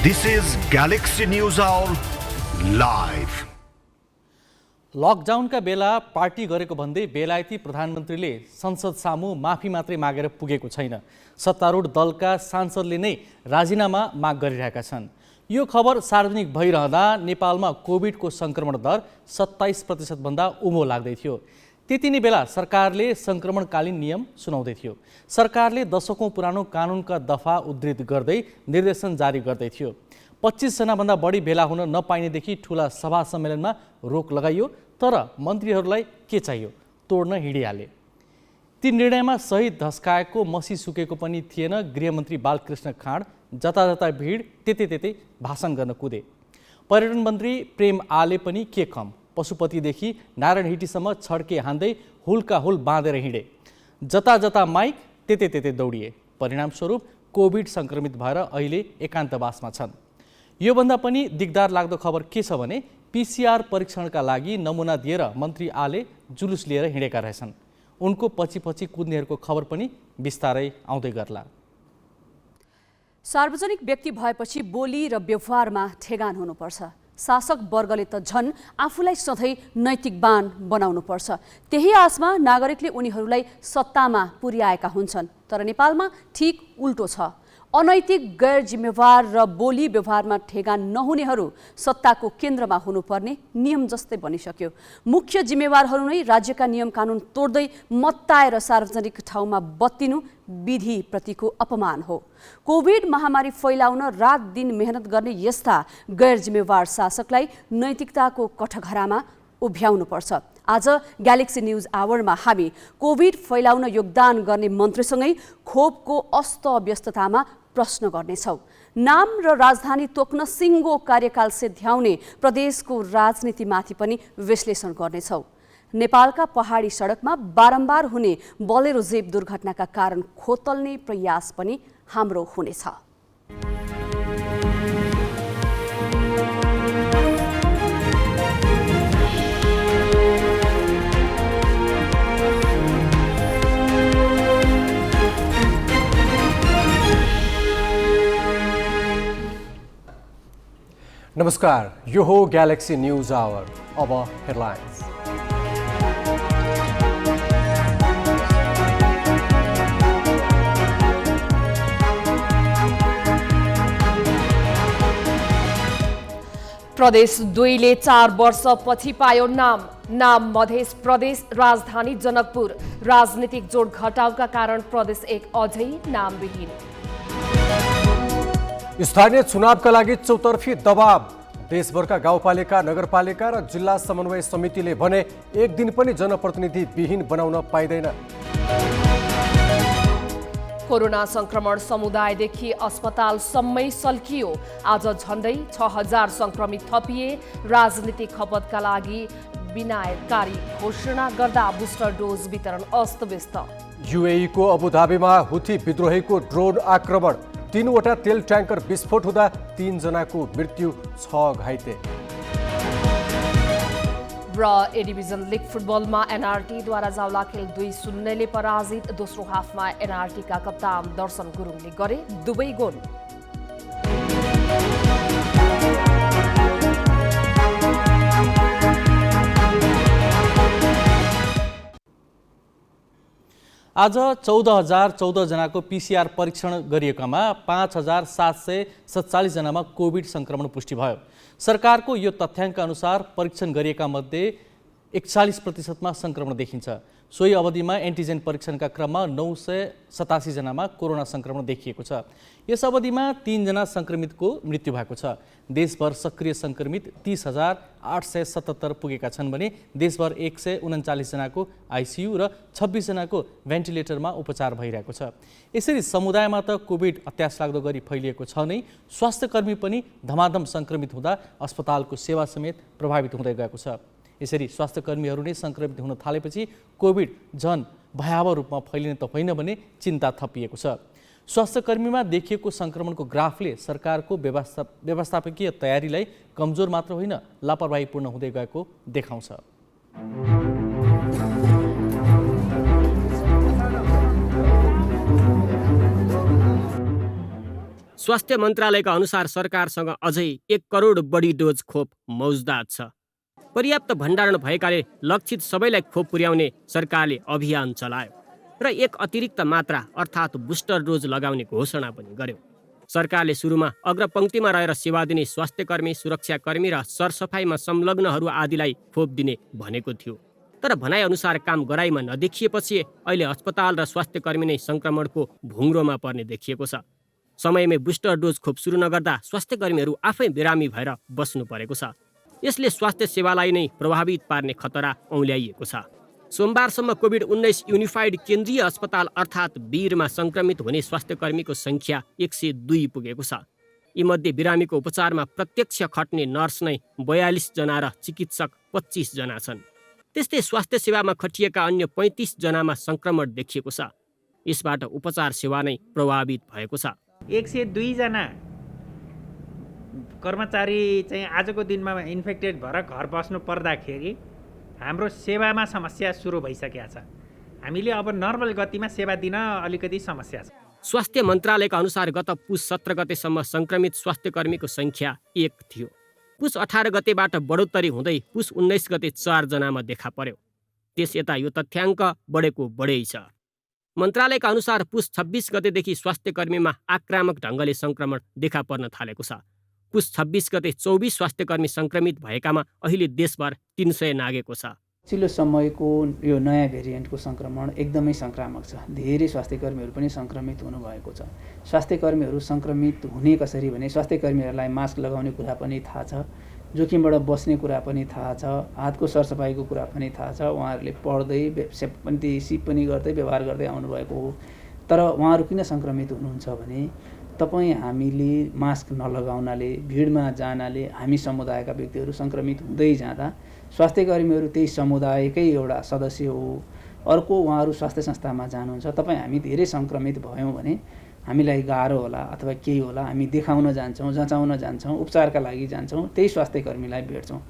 This is Galaxy News Hour live. लकडाउनका बेला party गरेको भन्दै बेलायती प्रधानमन्त्रीले संसद सामु माफी मात्रै मागेर पुगेको छैन। सत्तारूढ दलका सांसदले नै राजीनामा माग गरिरहेका छन्। यो खबर सार्वजनिक भइरहँदा नेपालमा कोभिडको संक्रमण दर 27% भन्दा उँभो लाग्दै थियो। त्यति नै बेला सरकारले संक्रमणकालीन नियम सुनाउँदै थियो। सरकारले दशकौं पुरानो कानुनका दफा उद्धृत गर्दै निर्देशन जारी गर्दै थियो। 25 जनाभन्दा बढी भेला हुन नपाइनेदेखि ठूला सभा सम्मेलनमा रोक लगाइयो। तर मन्त्रीहरूलाई के चाहियो? तोड्न हिँडिहाले। ती निर्णयमा सही धस्काएको मसी सुकेको पनि थिएन। गृहमन्त्री बालकृष्ण खाँड जताजता भिड त्यतै भाषण गर्न कुदे। पर्यटन मन्त्री प्रेम आले पनि के कम, पशुपतिदेखि नारायण हिटीसम्म छड्के हान्दै हुलका हुल बाँधेर हिँडे। जता माइक त्यतै दौडिए। परिणामस्वरूप कोभिड संक्रमित भएर अहिले एकान्तवासमा छन्। योभन्दा पनि दिगदार लाग्दो खबर के छ भने पीसीआर परीक्षणका लागि नमुना दिएर मन्त्री आले जुलुस लिएर हिँडेका रहेछन्। उनको पछि कुद्नेहरूको खबर पनि बिस्तारै आउँदै गर्ला। सार्वजनिक व्यक्ति भएपछि बोली र व्यवहारमा ठेगान हुनुपर्छ। शासक वर्गले त झन् आफूलाई सधैँ नैतिकवान बनाउनुपर्छ। त्यही आसमा नागरिकले उनीहरूलाई सत्तामा पुर्याएका हुन्छन्। तर नेपालमा ठिक उल्टो छ। अनैतिक, गैर जिम्मेवार र बोली व्यवहारमा ठेगान नहुनेहरू सत्ताको केन्द्रमा हुनुपर्ने नियम जस्तै बनिसक्यो। मुख्य जिम्मेवारहरू नै राज्यका नियम कानुन तोड्दै मत्ताएर सार्वजनिक ठाउँमा बत्तिनु विधिप्रतिको अपमान हो। कोभिड महामारी फैलाउन रात दिन मेहनत गर्ने यस्ता गैर जिम्मेवार शासकलाई नैतिकताको कठघरामा उभ्याउनुपर्छ। आज ग्यालेक्सी न्यूज आवरमा हामी कोभिड फैलाउन योगदान गर्ने मन्त्रीसँगै खोपको अस्तव्यस्ततामा प्रश्न गर्नेछौँ। नाम र राजधानी तोक्न सिङ्गो कार्यकाल सिद्ध्याउने प्रदेशको राजनीतिमाथि पनि विश्लेषण गर्नेछौँ। नेपालका पहाडी सडकमा बारम्बार हुने बोलेरो जीप दुर्घटनाका कारण खोतल्ने प्रयास पनि हाम्रो हुनेछ। नमस्कार, यो हो ग्यालेक्सी न्यूज आवर। अब हेडलाइन्स। प्रदेश 2 ले 4 वर्षपछि पायो नाम मधेस प्रदेश, राजधानी जनकपुर। राजनीतिक जोड घटाउका कारण प्रदेश 1 अझै नामविहीन। स्थानीय चुनावका लागि चौतर्फी दबाव। देशभरका गाउँपालिका, नगरपालिका र जिल्ला समन्वय समितिले भने एक दिन पनि जनप्रतिनिधि विहीन बनाउन पाइँदैन। कोरोना संक्रमण समुदायदेखि अस्पतालसम्मै सल्कियो। आज झन्डै 6000 संक्रमित थपिए। राजनीतिक खपतका लागि विनायकारी घोषणा गर्दा बुस्टर डोज वितरण अस्तव्यस्त। यूएई को अबुधाबीमा हुथी विद्रोहीको ड्रोन आक्रमण। 3वटा तेल ट्याङ्कर विस्फोट हुँदा 3 जनाको मृत्यु, 6 घाइते। र ए डिभिजन लिग फुटबलमा एनआरटीद्वारा जावलाखेल 2-0 पराजित। दोस्रो हाफमा एनआरटीका कप्तान दर्शन गुरुङले गरे 2 गोल। आज 14,014 जनाको पीसीआर परीक्षण गरिएकामा 5,747 जनामा कोभिड संक्रमण पुष्टि भयो। सरकारको यो तथ्याङ्क अनुसार परीक्षण गरिएका मध्ये 41% संक्रमण देखिन्छ। सोही अवधिमा एन्टिजेन परीक्षणका क्रममा 987 जनामा कोरोना संक्रमण देखिएको छ। यस अवधिमा 3 जना संक्रमितको मृत्यु भएको छ। देशभर सक्रिय संक्रमित 30,877 पुगेका छन् भने देशभर 139 जनाको आइसियु र 26 जनाको भेन्टिलेटरमा उपचार भइरहेको छ। यसरी समुदायमा त कोभिड अत्यासलाग्दो गरी फैलिएको छ नै, स्वास्थ्यकर्मी पनि धमाधम संक्रमित हुँदा अस्पतालको सेवा समेत प्रभावित हुँदै गएको छ। यसरी स्वास्थ्यकर्मीहरू नै संक्रमित हुन थालेपछि कोभिड झन भयावह रूपमा फैलिने त होइन भने चिन्ता थपिएको छ। स्वास्थ्यकर्मीमा देखिएको संक्रमणको ग्राफले सरकारको व्यवस्थापकीय तयारीलाई कमजोर मात्र होइन लापरवाहीपूर्ण हुँदै गएको देखाउँछ। स्वास्थ्य मन्त्रालयका अनुसार सरकारसँग अझै 1 करोड बढी डोज खोप मौजदात छ। पर्याप्त भण्डारण भएकाले लक्षित सबैलाई खोप पुर्याउने सरकारले अभियान चलायो र 1 अतिरिक्त मात्रा अर्थात् बुस्टर डोज लगाउने घोषणा पनि गर्यो। सरकारले सुरुमा अग्रपङ्क्तिमा रहेर सेवा दिने स्वास्थ्यकर्मी, सुरक्षाकर्मी र सरसफाइमा संलग्नहरू आदिलाई खोप दिने भनेको थियो। तर भनाइअनुसार काम गराइमा नदेखिएपछि अहिले अस्पताल र स्वास्थ्यकर्मी नै सङ्क्रमणको भुङ्ग्रोमा पर्ने देखिएको छ। समयमै बुस्टर डोज खोप सुरु नगर्दा स्वास्थ्यकर्मीहरू आफै बिरामी भएर बस्नु परेको छ। यसले स्वास्थ्य सेवालाई नै प्रभावित पार्ने खतरा औँल्याइएको छ। सोमबारसम्म कोभिड-19 युनिफाइड केन्द्रीय अस्पताल अर्थात् वीरमा सङ्क्रमित हुने स्वास्थ्यकर्मीको सङ्ख्या 102 पुगेको छ। यीमध्ये बिरामीको उपचारमा प्रत्यक्ष खट्ने नर्स नै 42 जना र चिकित्सक 25 जना छन्। त्यस्तै स्वास्थ्य सेवामा खटिएका अन्य 35 जनामा सङ्क्रमण देखिएको छ। यसबाट उपचार सेवा नै प्रभावित भएको छ। 102 जना कर्मचारी चाहिँ आजको दिनमा इन्फेक्टेड भएर घर बस्नु पर्दाखेरि हाम्रो सेवामा समस्या सुरु भइसकेको छ। हामीले अब नर्मल गतिमा सेवा दिन अलिकति समस्या छ। स्वास्थ्य मन्त्रालयका अनुसार गत पुस 17 गतेसम्म सङ्क्रमित स्वास्थ्यकर्मीको सङ्ख्या 1 थियो। पुस 18 गतेबाट बढोत्तरी हुँदै पुस 19 गते 4 जनामा देखा पर्यो। त्यस यता यो तथ्याङ्क बढेको बढै छ। मन्त्रालयका अनुसार पुस 26 गतेदेखि स्वास्थ्यकर्मीमा आक्रामक ढङ्गले सङ्क्रमण देखा पर्न थालेको छ। पुस 26 गते 24 स्वास्थ्यकर्मी सङ्क्रमित भएकामा अहिले देशभर 300 नागेको छ। पछिल्लो समयको यो नयाँ भेरिएन्टको सङ्क्रमण एकदमै सङ्क्रामक छ। धेरै स्वास्थ्यकर्मीहरू पनि सङ्क्रमित हुनुभएको छ। स्वास्थ्यकर्मीहरू सङ्क्रमित हुने कसरी भने स्वास्थ्यकर्मीहरूलाई मास्क लगाउने कुरा पनि थाहा छ, जोखिमबाट बस्ने कुरा पनि थाहा छ, हातको सरसफाइको कुरा पनि थाहा छ। उहाँहरूले पढ्दै सिप पनि गर्दै व्यवहार गर्दै आउनुभएको हो। तर उहाँहरू किन सङ्क्रमित हुनुहुन्छ भने हामीले मास्क नलगाउनाले, भिडमा जानाले हामी समुदायका व्यक्तिहरू सङ्क्रमित हुँदै जाँदा स्वास्थ्यकर्मीहरू त्यही समुदायकै एउटा सदस्य हो। अर्को उहाँहरू स्वास्थ्य संस्थामा जानुहुन्छ, हामी धेरै सङ्क्रमित भयौँ भने हामीलाई गाह्रो होला अथवा केही होला, हामी देखाउन जान्छौँ, जँचाउन जान्छौँ, उपचारका लागि जान्छौँ, त्यही स्वास्थ्यकर्मीलाई भेट्छौँ।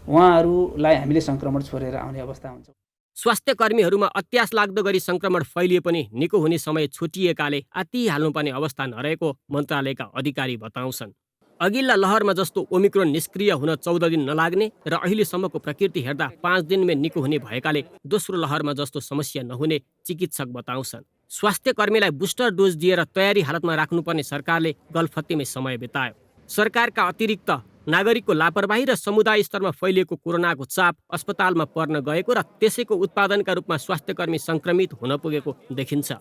उहाँहरूलाई हामीले सङ्क्रमण छोडेर आउने अवस्था हुन्छ। स्वास्थ्यकर्मीहरूमा अत्यास लाग्दो गरी सङ्क्रमण फैलिए पनि निको हुने समय छुटिएकाले आत्तिहाल्नुपर्ने अवस्था नरहेको मन्त्रालयका अधिकारी बताउँछन्। अघिल्ला लहरमा जस्तो ओमिक्रोन निष्क्रिय हुन 14 दिन नलाग्ने र अहिलेसम्मको प्रकृति हेर्दा 5 दिनमै निको हुने भएकाले दोस्रो लहरमा जस्तो समस्या नहुने चिकित्सक बताउँछन्। स्वास्थ्यकर्मीलाई बुस्टर डोज दिएर तयारी हालतमा राख्नुपर्ने सरकारले गलफत्तीमै समय बितायो। सरकारका अतिरिक्त नागरिकको लापरवाही र समुदाय स्तरमा फैलिएको कोरोनाको चाप अस्पतालमा पर्न गएको र त्यसैको उत्पादनका रूपमा स्वास्थ्यकर्मी सङ्क्रमित हुन पुगेको देखिन्छ।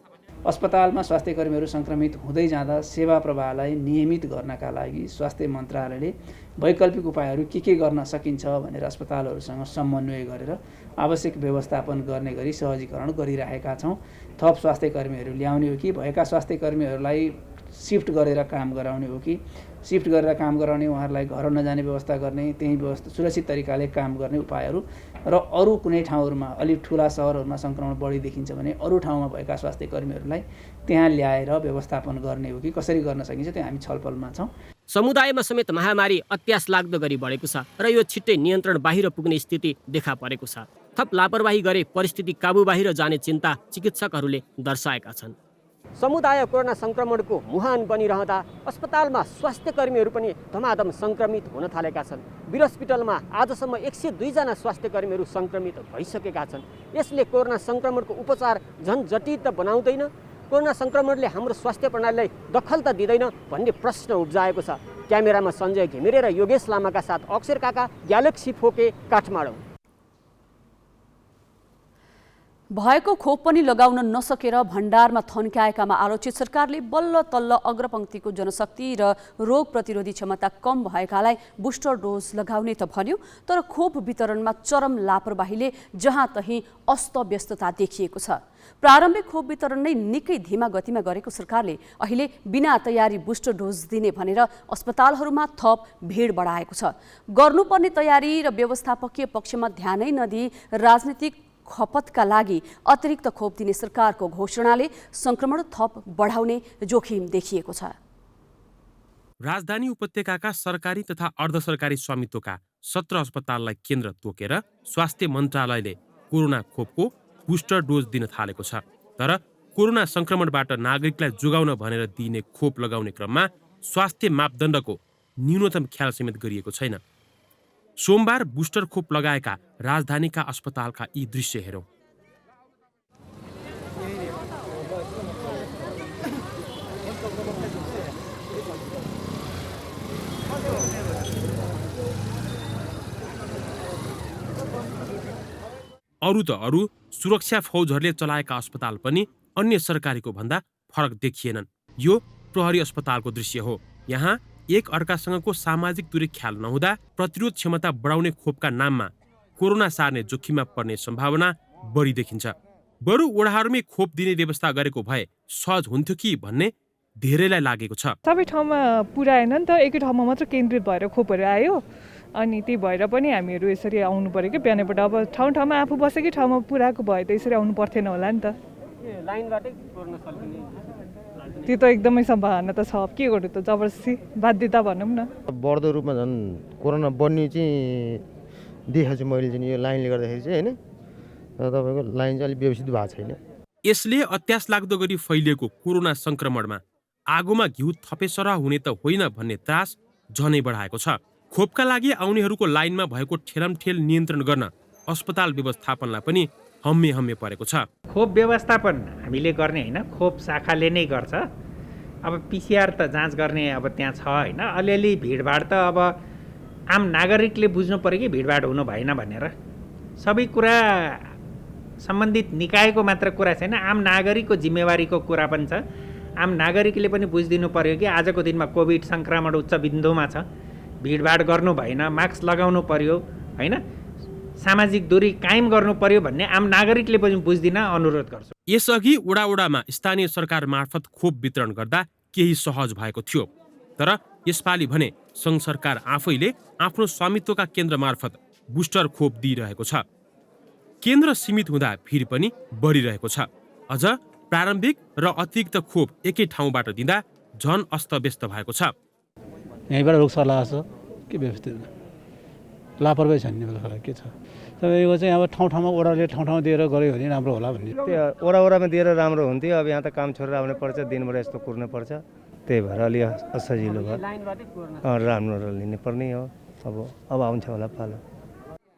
अस्पतालमा स्वास्थ्यकर्मीहरू सङ्क्रमित हुँदै जाँदा सेवा प्रवाहलाई नियमित गर्नका लागि स्वास्थ्य मन्त्रालयले वैकल्पिक उपायहरू के गर्न सकिन्छ भनेर अस्पतालहरूसँग समन्वय गरेर आवश्यक व्यवस्थापन गर्ने गरी सहजीकरण गरिरहेका छौँ। थप स्वास्थ्यकर्मीहरू ल्याउने हो कि भएका स्वास्थ्यकर्मीहरूलाई सिफ्ट गरेर काम गराउने हो कि सिफ्ट गरेर काम गराउने, उहाँहरूलाई घर नजाने व्यवस्था गर्ने, त्यही व्यवस्था सुरक्षित तरिकाले काम गर्ने उपायहरू र अरू कुनै ठाउँहरूमा अलिक ठुला सहरहरूमा सङ्क्रमण बढी देखिन्छ भने अरू ठाउँमा भएका स्वास्थ्यकर्मीहरूलाई त्यहाँ ल्याएर व्यवस्थापन गर्ने हो कि कसरी गर्न सकिन्छ त्यो हामी छलफलमा छौँ। समुदायमा समेत महामारी अत्यास लाग्दो गरी बढेको छ र यो छिट्टै नियन्त्रण बाहिर पुग्ने स्थिति देखा परेको छ। थप लापरवाही गरे परिस्थिति काबु बाहिर जाने चिन्ता चिकित्सकहरूले दर्शाएका छन्। समुदाय कोरोना सङ्क्रमणको मुहान बनिरहँदा अस्पतालमा स्वास्थ्यकर्मीहरू पनि धमाधम सङ्क्रमित हुन थालेका छन्। वीर हस्पिटलमा आजसम्म 102 जना स्वास्थ्यकर्मीहरू सङ्क्रमित भइसकेका छन्। यसले कोरोना सङ्क्रमणको उपचार झन् जटिल त बनाउँदैन, कोरोना सङ्क्रमणले हाम्रो स्वास्थ्य प्रणालीलाई दखल त दिँदैन भन्ने प्रश्न उब्जाएको छ। क्यामेरामा सञ्जय घिमिरे र योगेश लामाका साथ अक्षर काका, ग्यालेक्सी फोके, काठमाडौँ। भएको खोप पनि लगाउन नसकेर भण्डारमा थन्क्याएकामा आलोचित सरकारले बल्ल तल्ल अग्रपङ्क्तिको जनशक्ति र रोग प्रतिरोधी क्षमता कम भएकालाई बुस्टर डोज लगाउने त भन्यो, तर खोप वितरणमा चरम लापरवाहीले जहाँ तहीँ अस्तव्यस्तता देखिएको छ। प्रारम्भिक खोप वितरण नै निकै धीमा गतिमा गरेको सरकारले अहिले बिना तयारी बुस्टर डोज दिने भनेर अस्पतालहरूमा थप भिड बढाएको छ। गर्नुपर्ने तयारी र व्यवस्थापकीय पक्षमा ध्यानै नदिई राजनीतिक खपतका लागि अतिरिक्त खोप दिने सरकारको घोषणाले सङ्क्रमण थप बढाउने जोखिम देखिएको छ। राजधानी उपत्यकाका सरकारी तथा अर्धसरकारी स्वामित्वका 17 अस्पताललाई केन्द्र तोकेर स्वास्थ्य मन्त्रालयले कोरोना खोपको बुस्टर डोज दिन थालेको छ। तर कोरोना सङ्क्रमणबाट नागरिकलाई जोगाउन भनेर दिइने खोप लगाउने क्रममा स्वास्थ्य मापदण्डको न्यूनतम ख्याल समेत गरिएको छैन। सोमबार बुस्टर खोप लगाएका राजधानीका अस्पतालका यी दृश्य हेरौँ। अरू त अरू सुरक्षा फौजहरूले चलाएका अस्पताल पनि अन्य सरकारीको भन्दा फरक देखिएनन्। यो प्रहरी अस्पतालको दृश्य हो। यहाँ एक अर्कासँगको सामाजिक दूरी ख्याल नहुँदा प्रतिरोध क्षमता बढाउने खोपका नाममा कोरोना सार्ने जोखिममा पर्ने सम्भावना बढी देखिन्छ। बरु ओडाहरूमै खोप दिने व्यवस्था गरेको भए सहज हुन्थ्यो कि भन्ने धेरैलाई लागेको छ। सबै ठाउँमा पुर्याएन नि त, एकै ठाउँमा मात्र केन्द्रित भएर खोपहरू आयो। अनि त्यही भएर पनि हामीहरू यसरी आउनु पर्यो कि बिहानैबाट। अब ठाउँ ठाउँमा आफू बसेकै ठाउँमा पुऱ्याएको भए त यसरी आउनु पर्थेन होला नि त। त्यो त एकदमै सम्भावना त छ। के गर्नु त, जबरजस्ती बाध्यता भनौँ न। बढ्दो रूपमा झन् कोरोना बढ्ने चाहिँ देखेको छु मैले चाहिँ यो लाइनले गर्दाखेरि चाहिँ होइन। तर तपाईँको लाइन चाहिँ अलिक व्यवस्थित भएको छैन। यसले अत्यास लाग्दो गरी फैलिएको कोरोना संक्रमणमा आगोमा घिउ थपेसरा हुने त होइन भन्ने त्रास झनै बढाएको छ। खोपका लागि आउनेहरूको लाइनमा भएको ठेलमठेल नियन्त्रण गर्न अस्पताल व्यवस्थापनलाई पनि हम्मे परेको छ। खोप व्यवस्थापन हामीले गर्ने होइन, खोप शाखाले नै गर्छ। अब पिसिआर त जाँच गर्ने अब त्यहाँ छ होइन। अलिअलि भिडभाड त अब आम नागरिकले बुझ्नु पर्यो कि भिडभाड हुनु भएन भनेर। सबै कुरा सम्बन्धित निकायको मात्र कुरा छैन, आम नागरिकको जिम्मेवारीको कुरा पनि छ। आम नागरिकले पनि बुझिदिनु पर्यो कि आजको दिनमा कोभिड सङ्क्रमण उच्च बिन्दुमा छ, भिडभाड गर्नु भएन, मास्क लगाउनु पर्यो होइन, सामाजिक दूरी कायम गर्नु पर्यो भन्ने आम नागरिकले पनि बुझ्दिन अनुरोध गर्छु। यसअघि वडामा स्थानीय सरकार मार्फत खोप वितरण गर्दा केही सहज भएको थियो। तर यसपालि भने सङ्घ सरकार आफैले आफ्नो स्वामित्वका केन्द्र मार्फत बुस्टर खोप दिइरहेको छ। केन्द्र सीमित हुँदा भिड पनि बढिरहेको छ। अझ प्रारम्भिक र अतिरिक्त खोप एकै ठाउँबाट दिँदा झन अस्तव्यस्त भएको छ। यहीँबाट रोग सल्लाह छ के व्यवस्थित लापरवाही छैन नि के छ। तपाईँको चाहिँ अब ठाउँ ठाउँमा ओडाले ठाउँ दिएर गऱ्यो भने राम्रो होला भन्ने। त्यो ओडामा दिएर राम्रो हुन्थ्यो। अब यहाँ त काम छोडेर आउनु पर्छ, दिनभर यस्तो कुर्नु पर्छ। त्यही भएर अलि असजिलो भयो। राम्रो लिनु पर्ने हो। अब आउँछ होला पालो।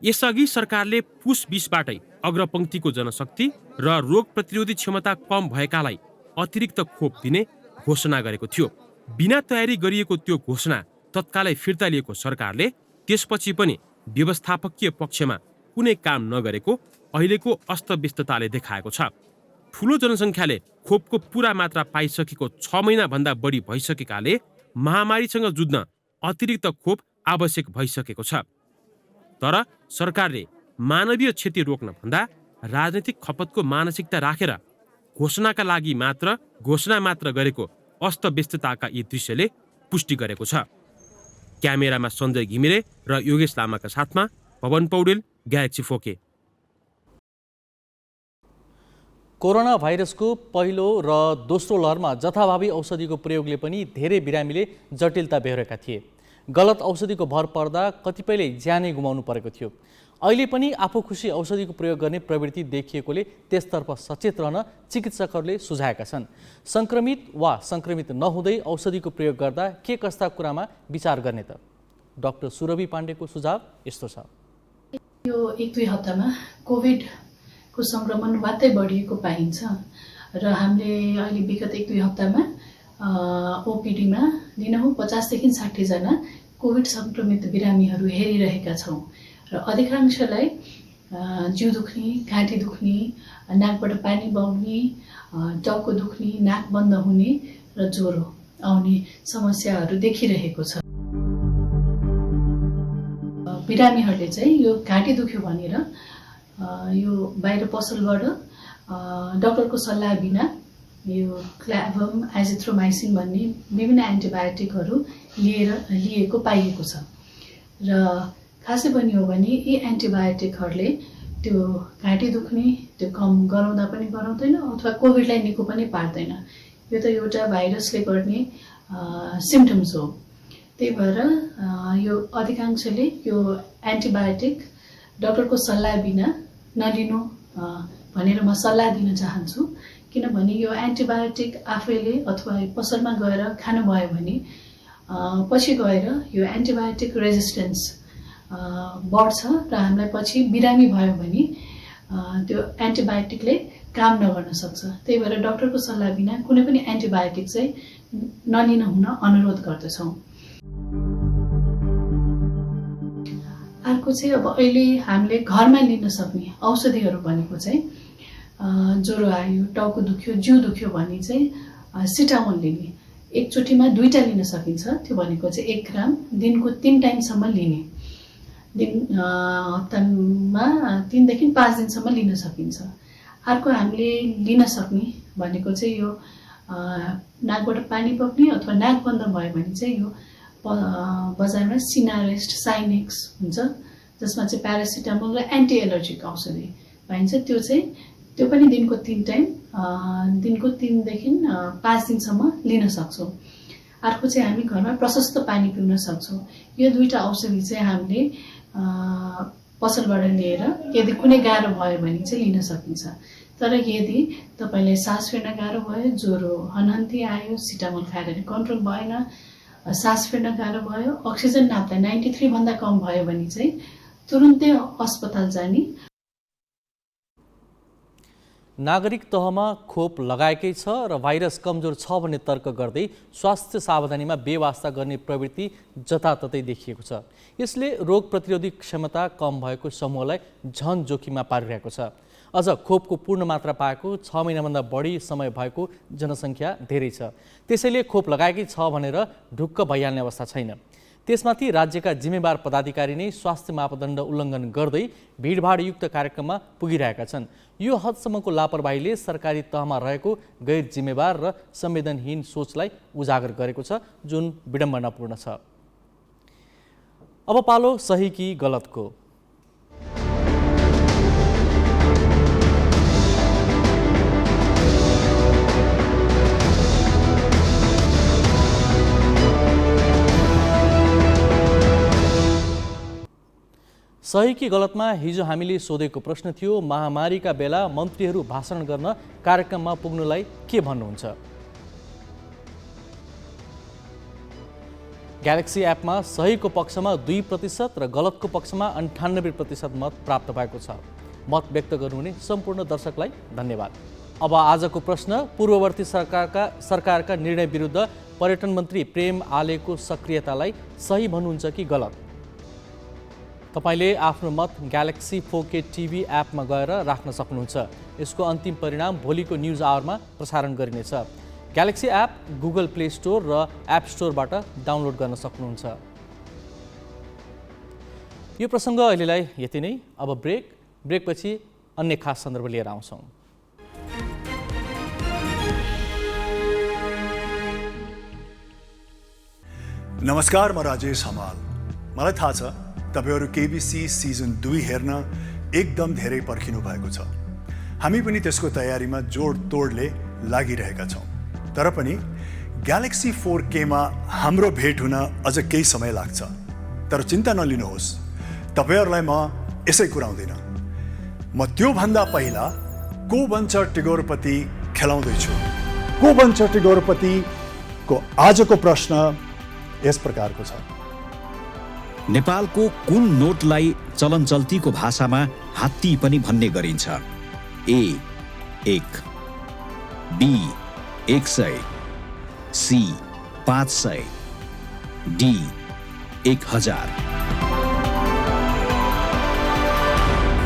यसअघि सरकारले पुस 20बाटै अग्रपङ्क्तिको जनशक्ति र रोग प्रतिरोधी क्षमता कम भएकालाई अतिरिक्त खोप दिने घोषणा गरेको थियो। बिना तयारी गरिएको त्यो घोषणा तत्कालै फिर्ता लिएको सरकारले त्यसपछि पनि व्यवस्थापकीय पक्षमा कुनै काम नगरेको अहिलेको अस्तव्यस्तताले देखाएको छ। ठुलो जनसङ्ख्याले खोपको पूरा मात्रा पाइसकेको 6 महिनाभन्दा बढी भइसकेकाले महामारीसँग जुझ्न अतिरिक्त खोप आवश्यक भइसकेको छ। तर सरकारले मानवीय क्षति रोक्न भन्दा राजनीतिक खपतको मानसिकता राखेर घोषणा मात्र गरेको अस्तव्यस्तताका यी दृश्यले पुष्टि गरेको छ। क्यामेरामा सञ्जय घिमिरे र योगेश लामाका साथमा Pawan Paudel, galaxy 4K। Corona भाइरसको पहिलो र दोस्रो लहरमा जथाभावी औषधिको प्रयोगले पनि धेरै बिरामीले जटिलता बेहोरेका थिए। गलत औषधिको भर पर्दा कतिपयले ज्यानै गुमाउनु परेको थियो। अहिले पनि आफू खुसी औषधिको प्रयोग गर्ने प्रवृत्ति देखिएकोले त्यसतर्फ सचेत रहन चिकित्सकहरूले सुझाएका छन्। सङ्क्रमित वा सङ्क्रमित नहुँदै औषधिको प्रयोग गर्दा के कस्ता कुरामा विचार गर्ने त? डाक्टर सुरभि पाण्डेको सुझाव यस्तो छ। यो 1-2 हप्तामा कोभिडको सङ्क्रमण वात्तै बढिएको पाइन्छ र हामीले अहिले विगत 1-2 हप्तामा ओपिडीमा दिनहुँ 50 देखि 60 जना कोभिड सङ्क्रमित बिरामीहरू हेरिरहेका छौँ र अधिकांशलाई जिउ दुख्ने, घाँटी दुख्ने, नाकबाट पानी बग्ने, टाउको दुख्ने, नाक बन्द हुने र ज्वरो आउने समस्याहरू देखिरहेको छ। बिरामीहरूले चाहिँ यो घाँटी दुख्यो भनेर यो बाहिर पसलबाट डाक्टरको सल्लाह बिना यो क्ल्याभम, एजिथ्रोमाइसिन भन्ने विभिन्न एन्टिबायोटिकहरू लिएको पाइएको छ र खासै पनि हो भने यी एन्टिबायोटिकहरूले त्यो घाँटी दुख्ने त्यो कम गराउँदा पनि गराउँदैन अथवा कोभिडलाई निको पनि पार्दैन। यो त एउटा भाइरसले गर्ने सिम्टम्स हो। त्यही भएर यो अधिकांशले यो एन्टिबायोटिक डाक्टरको सल्लाह बिना नलिनु भनेर म सल्लाह दिन चाहन्छु। किनभने यो एन्टिबायोटिक आफैले अथवा पसलमा गएर खानुभयो भने पछि गएर यो एन्टिबायोटिक रेजिस्टेन्स बढ्छ र हामीलाई पछि बिरामी भयो भने त्यो एन्टिबायोटिकले काम नगर्न सक्छ। त्यही भएर डाक्टरको सल्लाह बिना कुनै पनि एन्टिबायोटिक चाहिँ नलिन हुन अनुरोध गर्दछौँ। अर्को चाहिँ अब अहिले हामीले घरमा लिन सक्ने औषधिहरू भनेको चाहिँ ज्वरो आयो, टाउको दुख्यो, जिउ दुख्यो भने चाहिँ सिटामोल लिने। एकचोटिमा 2टा लिन सकिन्छ। त्यो भनेको चाहिँ 1 ग्राम दिनको 3 टाइमसम्म लिने। हप्तामा 3 देखि 5 दिनसम्म लिन सकिन्छ। अर्को हामीले लिन सक्ने भनेको चाहिँ यो नाकबाट पानी पक्ने अथवा नाक बन्द भयो भने चाहिँ यो बजारमा सिनारेस्ट, साइनेक्स हुन्छ, जसमा चाहिँ प्यारासिटामोल र एन्टी एलर्जिक औषधि पाइन्छ। त्यो पनि दिनको 3 टाइम दिनको 3 देखि 5 दिनसम्म लिन सक्छौँ। अर्को चाहिँ हामी घरमा प्रशस्त पानी पिउन सक्छौँ। यो 2टा औषधि चाहिँ हामीले पसलबाट लिएर यदि कुनै गाह्रो भयो भने चाहिँ लिन सकिन्छ। तर यदि तपाईँलाई सास फेर्न गाह्रो भयो, ज्वरो हनहन्ती आयो, सिटामोल खाएर कन्ट्रोल भएन, सास फेर्न गाह्रो भयो, अक्सिजन नाप्दा 93 भन्दा कम भयो भने चाहिँ तुरुन्तै अस्पताल जाने। नागरिक तहमा खोप लगाएकै छ र भाइरस कमजोर छ भन्ने तर्क गर्दै स्वास्थ्य सावधानीमा बेवास्ता गर्ने प्रवृत्ति जताततै देखिएको छ। यसले रोग प्रतिरोधी क्षमता कम भएको समूहलाई झन जोखिममा पारिरहेको छ। अझ खोपको पूर्ण मात्रा पाएको 6 महिनाभन्दा बढी समय भएको जनसङ्ख्या धेरै छ। त्यसैले खोप लगाएकै छ भनेर ढुक्क भइहाल्ने अवस्था छैन। त्यसमाथि राज्यका जिम्मेवार पदाधिकारी नै स्वास्थ्य मापदण्ड उल्लङ्घन गर्दै भिडभाडयुक्त कार्यक्रममा पुगिरहेका छन्। यो हदसम्मको लापरवाहीले सरकारी तहमा रहेको गैर जिम्मेवार र संवेदनहीन सोचलाई उजागर गरेको छ, जुन विडम्बनापूर्ण छ। अब पालो सही कि गलतको। सही कि गलतमा हिजो हामीले सोधेको प्रश्न थियो, महामारीका बेला मन्त्रीहरू भाषण गर्न कार्यक्रममा पुग्नुलाई के भन्नुहुन्छ? ग्यालेक्सी एपमा सहीको पक्षमा 2% र गलतको पक्षमा 98% मत प्राप्त भएको छ। मत व्यक्त गर्नुहुने सम्पूर्ण दर्शकलाई धन्यवाद। अब आजको प्रश्न, पूर्ववर्ती सरकारका निर्णय विरुद्ध पर्यटन मन्त्री प्रेम आलेको सक्रियतालाई सही भन्नुहुन्छ कि गलत? तपाईले आफ्नो मत ग्यालेक्सी 4K टिभी एपमा गएर राख्न सक्नुहुन्छ। यसको अन्तिम परिणाम भोलिको न्युज आवरमा प्रसारण गरिनेछ। Galaxy app Google play store र एप स्टोरबाट डाउनलोड गर्न सक्नुहुन्छ। यो प्रसङ्ग अहिलेलाई यति नै। अब ब्रेकपछि अन्य खास सन्दर्भ लिएर आउँछौँ। नमस्कार, म राजेश हमाल। मलाई थाहा छ तपाईहरु केबीसी सिजन 2 हेर्न एकदम धेरै पर्खिनु भएको छ। हामी पनि त्यसको तयारीमा जोडतोडले लागिरहेका छौँ। तर पनि ग्यालेक्सी 4K मा हाम्रो भेट हुन अझ केही समय लाग्छ। तर चिन्ता नलिनुहोस्, तपाईहरुलाई म यसै कुराउँदिन। म त्यो भन्दा पहिला को बन्छ टिगोरपति खेलाउँदै छु। को बन्छ टिगोरपति को आजको प्रश्न यस प्रकारको छ। नेपालको कुन नोटलाई चलन चल्तीको भाषामा हात्ती पनि भन्ने गरिन्छ? ए 1, बी 100, सी 500, डी 1000।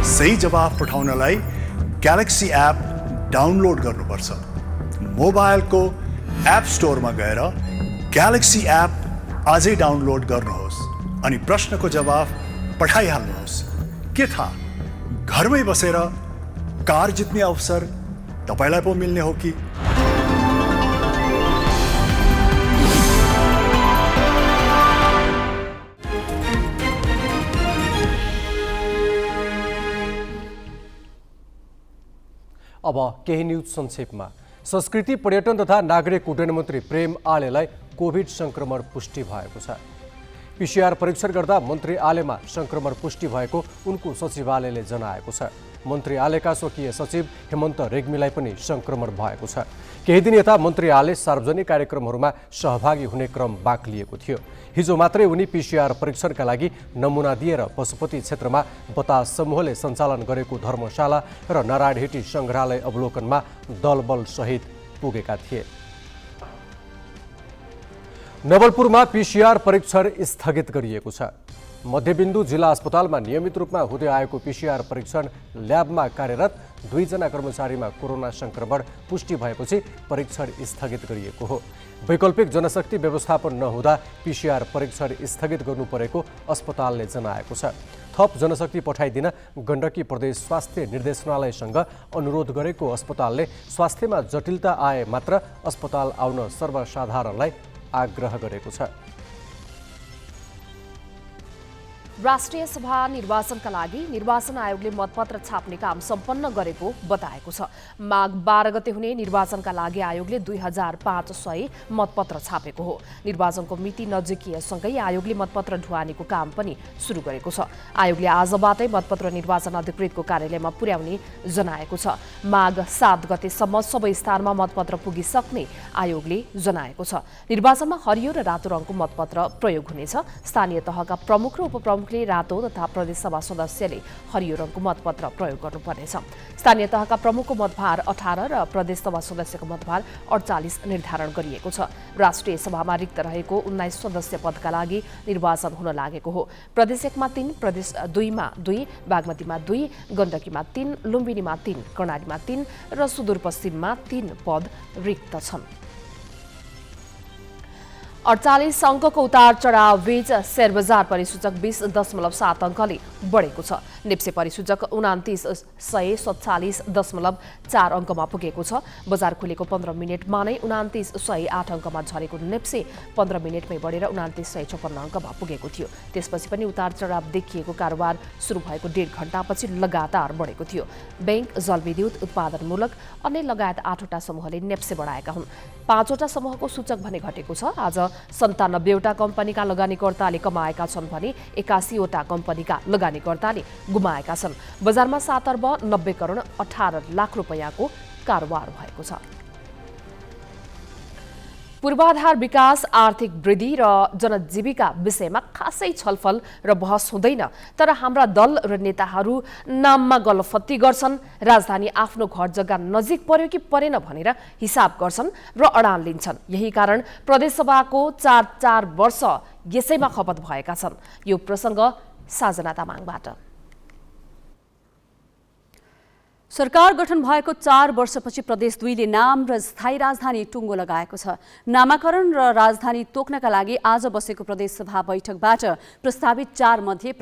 सही जवाफ पठाउनलाई ग्यालेक्सी एप डाउनलोड गर्नुपर्छ। मोबाइलको एप स्टोरमा गएर ग्यालेक्सी एप आजै डाउनलोड गर्नुहोस् अनि प्रश्नको जवाफ पठाइहाल्नुहोस्। के थाहा, घरमै बसेर कार जित्ने अवसर तपाईलाई पो मिल्ने हो कि? अब केही न्युज संक्षेपमा। संस्कृति, पर्यटन तथा नागरिक उड्डयन मन्त्री प्रेम आलेलाई कोभिड संक्रमण पुष्टि भएको छ। पीसीआर परीक्षण गर्दा मन्त्री आलेमा संक्रमण पुष्टि भएको उनको सचिवालयले जनाएको छ। मन्त्री आलेका स्वकीय सचिव हेमन्त रेग्मीलाई पनि संक्रमण भएको छ। केही दिन यता मन्त्री आले सार्वजनिक कार्यक्रमहरूमा सहभागी हुने क्रम बाक्लिएको थियो। हिजो मात्रै उनी पीसीआर परीक्षणका लागि नमुना दिएर पशुपति क्षेत्रमा बतास समूहले सञ्चालन गरेको धर्मशाला र नारायणहिटी सङ्ग्रहालय अवलोकनमा दलबल सहित पुगेका थिए। नवलपुरमा पीसीआर परीक्षण स्थगित गरिएको छ। मध्यबिन्दु जिल्ला अस्पतालमा नियमित रूपमा हुँदै आएको पीसीआर परीक्षण ल्याबमा कार्यरत 2 जना कर्मचारीमा कोरोना संक्रमण पुष्टि भएपछि परीक्षण स्थगित गरिएको हो। वैकल्पिक जनशक्ति व्यवस्थापन नहुँदा पीसीआर परीक्षण स्थगित गर्नु परेको अस्पतालले जनाएको छ। थप जनशक्ति पठाइदिन गण्डकी प्रदेश स्वास्थ्य निर्देशनालयसँग अनुरोध गरेको अस्पतालले स्वास्थ्यमा जटिलता आए मात्र अस्पताल आउन सर्वसाधारणलाई आग्रह गरेको छ। राष्ट्रिय सभा निर्वाचनका लागि निर्वाचन आयोगले मतपत्र छाप्ने काम सम्पन्न गरेको बताएको छ। माघ 12 गते हुने निर्वाचनका लागि आयोगले 2500 मतपत्र छापेको हो। निर्वाचनको मिति नजिकिएसँगै आयोगले मतपत्र ढुवानीको काम पनि सुरु गरेको छ। आयोगले आजबाटै मतपत्र निर्वाचन अधिकृतको कार्यालयमा पुर्याउने जनाएको छ। माघ 7 गतेसम्म सबै स्थानमा मतपत्र पुगिसक्ने आयोगले जनाएको छ। निर्वाचनमा हरियो र रातो रङको मतपत्र प्रयोग हुनेछ। स्थानीय तहका प्रमुख र उपप्रमुख रातो तथा प्रदेशसभा सदस्यले हरियो रङको मतपत्र प्रयोग गर्नुपर्नेछ। स्थानीय तहका प्रमुखको मतभार 18 र प्रदेशसभा सदस्यको मतभार 48 निर्धारण गरिएको छ। राष्ट्रिय सभामा रिक्त रहेको 19 सदस्य पदका लागि निर्वाचन हुन लागेको हो। प्रदेश 1 मा 3, प्रदेश 2 मा 2, बागमतीमा 2, गण्डकीमा 3, लुम्बिनीमा 3, कर्णालीमा 3 र सुदूरपश्चिममा 3 पद रिक्त छन्। 48 अङ्कको उतार चढाव बीच शेयर बजार परिसूचक 20.7 अङ्कले बढेको छ। नेप्से परिसूचक 29,147.4 अङ्कमा पुगेको छ। बजार खुलेको 15 मिनेटमा नै 29,108 अङ्कमा झरेको नेप्से 15 मिनेटमै बढेर 29,156 अङ्कमा पुगेको थियो। त्यसपछि पनि उतार चढाव देखिएको कारोबार सुरु भएको 1.5 घण्टापछि लगातार बढेको थियो। बैंक, जलविद्युत, उत्पादनमूलक अन्य लगायत 8वटा समूहले नेप्से बढाएका हुन्। 5वटा समूहको सूचक भने घटेको छ। आज 97वटा कम्पनीका लगानीकर्ताले कमाएका छन् भने 81वटा कम्पनीका लगानीकर्ताले गुमाएका छन्। बजारमा 7 अर्ब 90 करोड 18 लाख रुपैयाँको कारोबार भएको छ। पूर्वाधार विकास, आर्थिक वृद्धि र जनजीविका विषयमा खासै छलफल र बहस हुँदैन। तर हाम्रा दल र नेताहरू नाममा गलफत्ती गर्छन्। राजधानी आफ्नो घर जग्गा नजिक पर्यो कि परेन भनेर हिसाब गर्छन् र अडान लिन्छन्। यही कारण प्रदेशसभाको 4 वर्ष यसैमा खपत भएका छन्। यो प्रसङ्ग साजना तामाङबाट। सरकार गठन भएको 4 वर्षपछि प्रदेश 2 ले नाम र स्थायी राजधानी टुङ्गो लगाएको छ। नामाकरण र राजधानी तोक्नका लागि आज बसेको प्रदेशसभा बैठकबाट प्रस्तावित 4 मध्ये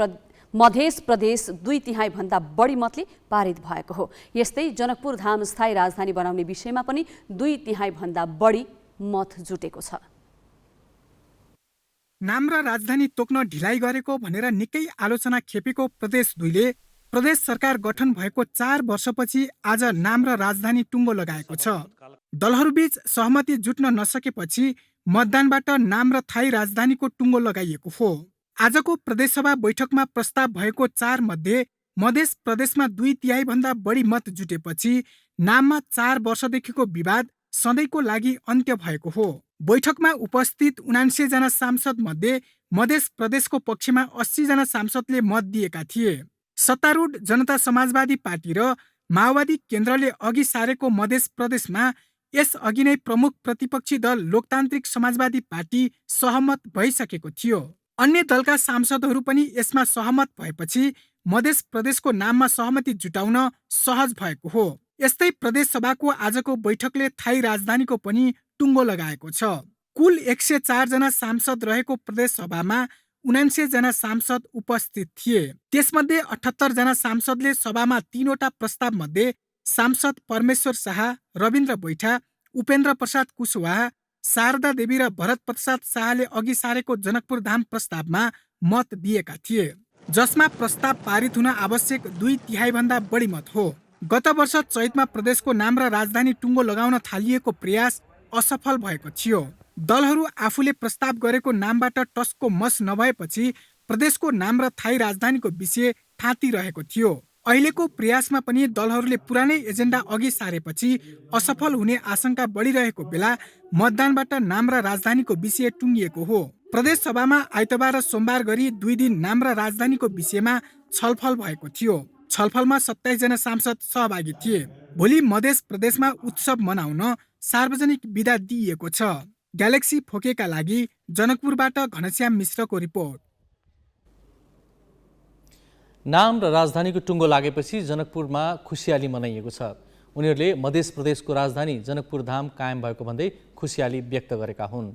मधेस प्रदेश 2/3 भन्दा बढी मतले पारित भएको हो। यस्तै जनकपुर धाम स्थायी राजधानी बनाउने विषयमा पनि 2/3 भन्दा बढी मत जुटेको छ। नाम र राजधानी तोक्न ढिलाइ गरेको भनेर निकै आलोचना खेपेको प्रदेश 2 ले प्रदेश सरकार गठन भएको 4 वर्षपछि आज नाम र राजधानी टुङ्गो लगाएको छ। दलहरूबीच सहमति जुट्न नसकेपछि मतदानबाट नाम र थाई राजधानीको टुङ्गो लगाइएको हो। आजको प्रदेशसभा बैठकमा प्रस्ताव भएको 4 मध्ये मधेस प्रदेशमा 2/3 भन्दा बढी मत जुटेपछि नाममा 4 वर्षदेखिको विवाद सधैँको लागि अन्त्य भएको हो। बैठकमा उपस्थित 79 जना सांसद मध्ये मधेस प्रदेशको पक्षमा 80 जना सांसदले मत दिएका थिए। सत्तारूढ जनता समाजवादी पार्टी र माओवादी केन्द्रले अघि सारेको मधेस प्रदेशमा यसअघि नै प्रमुख प्रतिपक्षी दल लोकतान्त्रिक समाजवादी पार्टी सहमत भइसकेको थियो। अन्य दलका सांसदहरू पनि यसमा सहमत भएपछि मधेस प्रदेशको नाममा सहमति जुटाउन सहज भएको हो। यस्तै प्रदेशसभाको आजको बैठकले थाई राजधानीको पनि टुङ्गो लगाएको छ। कुल 104 जना सांसद रहेको प्रदेशसभामा 79 जना सांसद उपस्थित थिए। त्यसमध्ये 78 जना सांसदले सभामा 3वटा प्रस्ताव मध्ये सांसद परमेश्वर शाह, रविन्द्र बैठा, उपेन्द्र प्रसाद कुशवाहा, शारदा देवी र भरत प्रसाद शाहले अघि सारेको जनकपुर धाम प्रस्तावमा मत दिएका थिए, जसमा प्रस्ताव पारित हुन आवश्यक 2/3 भन्दा बढी मत हो। गत वर्ष चैतमा प्रदेशको नाम र राजधानी टुङ्गो लगाउन थालिएको प्रयास असफल भएको थियो। दलहरू आफूले प्रस्ताव गरेको नामबाट टसको मस नभएपछि प्रदेशको नाम र थाई राजधानीको विषय थाँतिरहेको थियो। अहिलेको प्रयासमा पनि दलहरूले पुरानै एजेन्डा अघि सारेपछि असफल हुने आशंका बढिरहेको बेला मतदानबाट नाम र राजधानीको विषय टुङ्गिएको हो। प्रदेश सभामा आइतबार र सोमबार गरी 2 दिन नाम र राजधानीको विषयमा छलफल भएको थियो। छलफलमा 27 जना सांसद सहभागी थिए। भोलि मध्य प्रदेशमा उत्सव मनाउन सार्वजनिक बिदा दिइएको छ। ग्यालेक्सी फोकेका लागि जनकपुरबाट घनश्याम मिश्रको रिपोर्ट। नाम र राजधानीको टुङ्गो लागेपछि जनकपुरमा खुसियाली मनाइएको छ। उनीहरूले मध्य प्रदेशको राजधानी जनकपुर धाम कायम भएको भन्दै खुसियाली व्यक्त गरेका हुन्।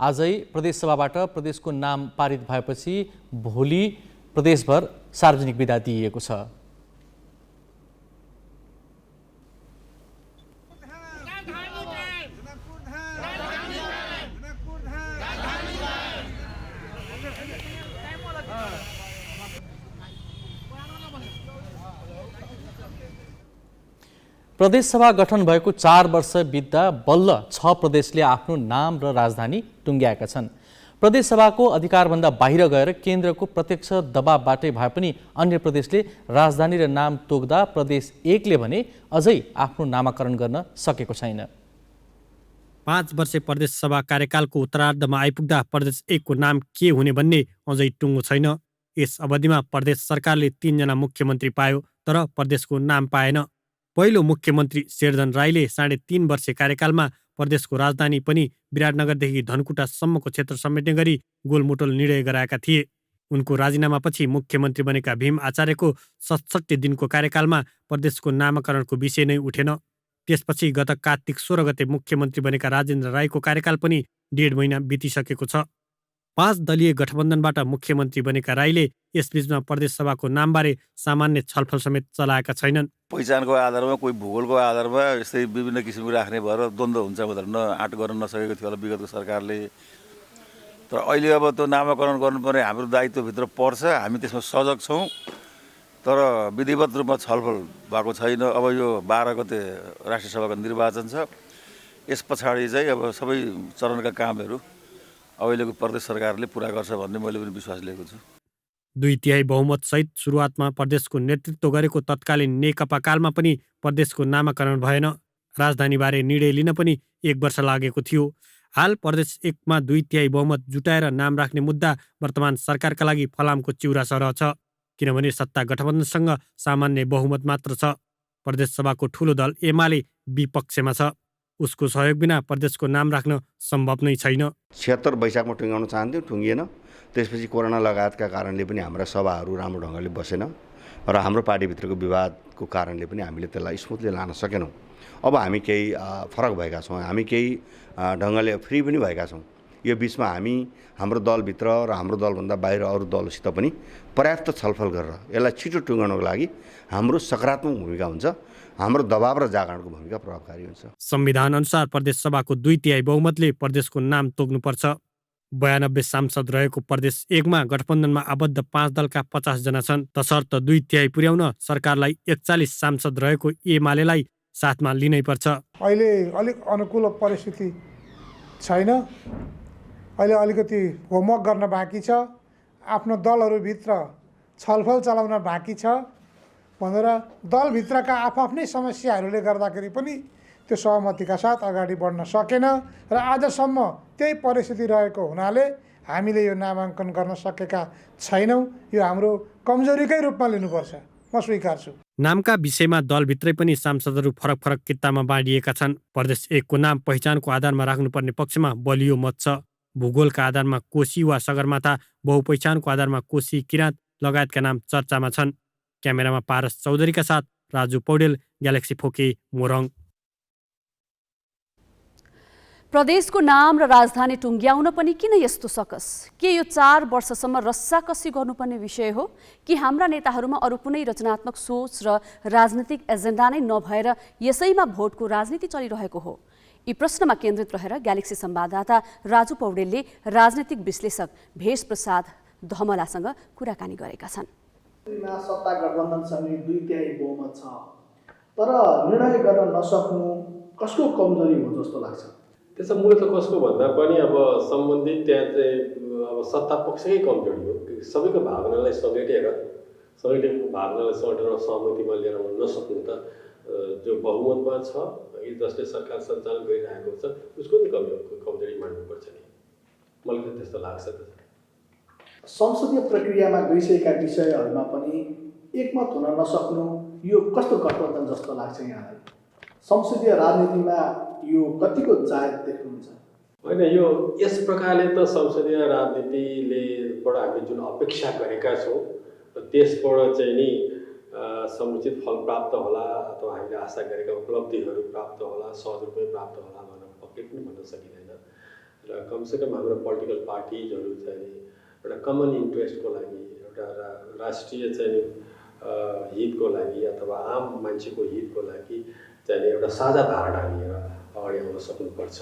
आजै प्रदेशसभाबाट प्रदेशको नाम पारित भएपछि भोलि प्रदेशभर सार्वजनिक बिदा दिइएको छ। प्रदेशसभा गठन भएको 4 वर्ष बित्दा बल्ल 6 प्रदेशले आफ्नो नाम र राजधानी टुङ्ग्याएका छन्। प्रदेशसभाको अधिकारभन्दा बाहिर गएर केन्द्रको प्रत्यक्ष दबावबाटै भए पनि अन्य प्रदेशले राजधानी र नाम तोक्दा प्रदेश 1ले भने अझै आफ्नो नामाकरण गर्न सकेको छैन। 5 वर्षे प्रदेशसभा कार्यकालको उत्तरार्धमा आइपुग्दा प्रदेश 1 को नाम के हुने भन्ने अझै टुङ्गो छैन। यस अवधिमा प्रदेश सरकारले 3 जना मुख्यमन्त्री पायो, तर प्रदेशको नाम पाएन। पहिलो मुख्यमन्त्री शेरधन राईले 3.5 वर्षे कार्यकालमा प्रदेशको राजधानी पनि विराटनगरदेखि धनकुटासम्मको क्षेत्र समेट्ने गरी गोलमुटोल निर्णय गराएका थिए। उनको राजीनामापछि मुख्यमन्त्री बनेका भीम आचार्यको 67 दिनको कार्यकालमा प्रदेशको नामाकरणको विषय नै उठेन। त्यसपछि गत कार्तिक 16 गते मुख्यमन्त्री बनेका राजेन्द्र राईको कार्यकाल पनि 1.5 महिना बितिसकेको छ। 5 दलीय गठबन्धनबाट मुख्यमन्त्री बनेका राईले यसबीचमा प्रदेशसभाको नामबारे सामान्य छलफल समेत चलाएका छैनन्। पहिचानको आधारमा कोही भूगोलको आधारमा यस्तै विभिन्न किसिमको राख्ने भएर द्वन्द्व हुन्छ भनेर आँट गर्न नसकेको थियो होला विगतको सरकारले। तर अहिले अब त्यो नामाकरण गर्नुपर्ने हाम्रो दायित्वभित्र पर्छ, हामी त्यसमा सजग छौँ। तर विधिवत रूपमा छलफल भएको छैन। अब यो 12 गते राष्ट्रिय सभाको निर्वाचन छ। यस पछाडि चाहिँ अब सबै चरणका कामहरू अहिलेको प्रदेश सरकारले पुरा गर्छ भन्ने मैले पनि विश्वास लिएको छु। 2/3 बहुमत सहित सुरुवातमा प्रदेशको नेतृत्व गरेको तत्कालीन नेकपा कालमा पनि प्रदेशको नामाकरण भएन। राजधानीबारे निर्णय लिन पनि 1 वर्ष लागेको थियो। हाल प्रदेश 1 मा 2/3 बहुमत जुटाएर नाम राख्ने मुद्दा वर्तमान सरकारका लागि फलामको चिउरा सरह छ, किनभने सत्ता गठबन्धनसँग सामान्य बहुमत मात्र छ। प्रदेशसभाको ठूलो दल एमाले विपक्षमा छ। उसको सहयोग बिना प्रदेशको नाम राख्न सम्भव नै छैन। 76 वैशाखमा टुङ्गाउन चाहन्थ्यौँ, टुङ्गिएन। त्यसपछि कोरोना लगायतका कारणले पनि हाम्रा सभाहरू राम्रो ढङ्गले बसेन र हाम्रो पार्टीभित्रको विवादको कारणले पनि हामीले त्यसलाई स्मुथली लान सकेनौँ। अब हामी केही फरक भएका छौँ, हामी केही ढङ्गले फ्री पनि भएका छौँ। यो बिचमा हामी हाम्रो दलभित्र र हाम्रो दलभन्दा बाहिर अरू दलसित पनि पर्याप्त छलफल गरेर यसलाई छिटो टुङ्गाउनको लागि हाम्रो सकारात्मक भूमिका हुन्छ, हाम्रो दबाव र जागरणको भूमिका प्रभावकारी हुन्छ। संविधान अनुसार प्रदेशसभाको 2/3 बहुमतले प्रदेशको नाम तोक्नुपर्छ। 92 सांसद रहेको प्रदेश 1 मा गठबन्धनमा आबद्ध 5 दलका 50 जना छन्। तसर्थ 2/3 पुर्याउन सरकारलाई 41 सांसद रहेको एमालेलाई साथमा लिनै पर्छ। अहिले अलिक अनुकूल परिस्थिति छैन। अहिले अलिकति होमवर्क गर्न बाँकी छ, आफ्नो दलहरूभित्र छलफल चलाउन बाँकी छ भनेर दलभित्रका आफ्नै समस्याहरूले गर्दाखेरि पनि त्यो सहमतिका साथ अगाडि बढ्न सकेन र आजसम्म त्यही परिस्थिति रहेको हुनाले हामीले यो नामाङ्कन गर्न सकेका छैनौँ। यो हाम्रो कमजोरीकै रूपमा लिनुपर्छ, म स्वीकार्छु। नामका विषयमा दलभित्रै पनि सांसदहरू फरक फरक कित्तामा बाँडिएका छन्। प्रदेश 1 को नाम पहिचानको आधारमा राख्नुपर्ने पक्षमा बलियो मत छ। भूगोलका आधारमा कोशी वा सगरमाथा, बहुपहिचानको आधारमा कोशी, किराँत लगायतका नाम चर्चामा छन्। क्यामेरामा पारस चौधरीका साथ राजु पौडेल, ग्यालेक्सी फोके, मोरङ। प्रदेशको नाम र राजधानी टुङ्ग्याउन पनि किन यस्तो सकस? के यो 4 वर्षसम्म रस्साकसी गर्नुपर्ने विषय हो कि हाम्रा नेताहरूमा अरू कुनै रचनात्मक सोच र राजनीतिक एजेन्डा नै नभएर यसैमा भोटको राजनीति चलिरहेको हो? यी प्रश्नमा केन्द्रित रहेर ग्यालेक्सी संवाददाता राजु पौडेलले राजनीतिक विश्लेषक भेष प्रसाद धमलासँग कुराकानी गरेका छन्। सत्ता गठबन्धनसँग 2/3 बहुमत छ, तर निर्णय गर्न नसक्नु कसको कमजोरी हो जस्तो लाग्छ? त्यसको मूल त कसको भन्दा पनि अब सम्बन्धित त्यहाँ चाहिँ अब सत्ता पक्षकै कमजोरी हो। सबैको भावनालाई समेटेर सहमतिमा लिएर आउन नसक्नु त जो बहुमतमा छ जसले सरकार सञ्चालन गरिरहेको छ उसको नि कमजोरी मान्नुपर्छ नि, मलाई त त्यस्तो लाग्छ। त संसदीय प्रक्रियामा गइसकेका विषयहरूमा पनि एकमत हुन नसक्नु यो कस्तो गठबन्धन जस्तो लाग्छ यहाँलाई? संसदीय राजनीतिमा यो कतिको जायज देख्नुहुन्छ? होइन, यो यस प्रकारले त संसदीय राजनीतिलेबाट हामीले जुन अपेक्षा गरेका छौँ त्यसबाट चाहिँ नि समुचित फल प्राप्त होला अथवा हामीले आशा गरेका उपलब्धिहरू प्राप्त होला, सहज रूपमै प्राप्त होला भनेर पक्कै पनि भन्न सकिँदैन। र कमसेकम हाम्रो पोलिटिकल पार्टिजहरू चाहिँ एउटा कमन इन्ट्रेस्टको लागि, एउटा राष्ट्रिय चाहिँ हितको लागि अथवा आम मान्छेको हितको लागि चाहिँ एउटा साझा धारणा लिएर अगाडि आउन सक्नुपर्छ।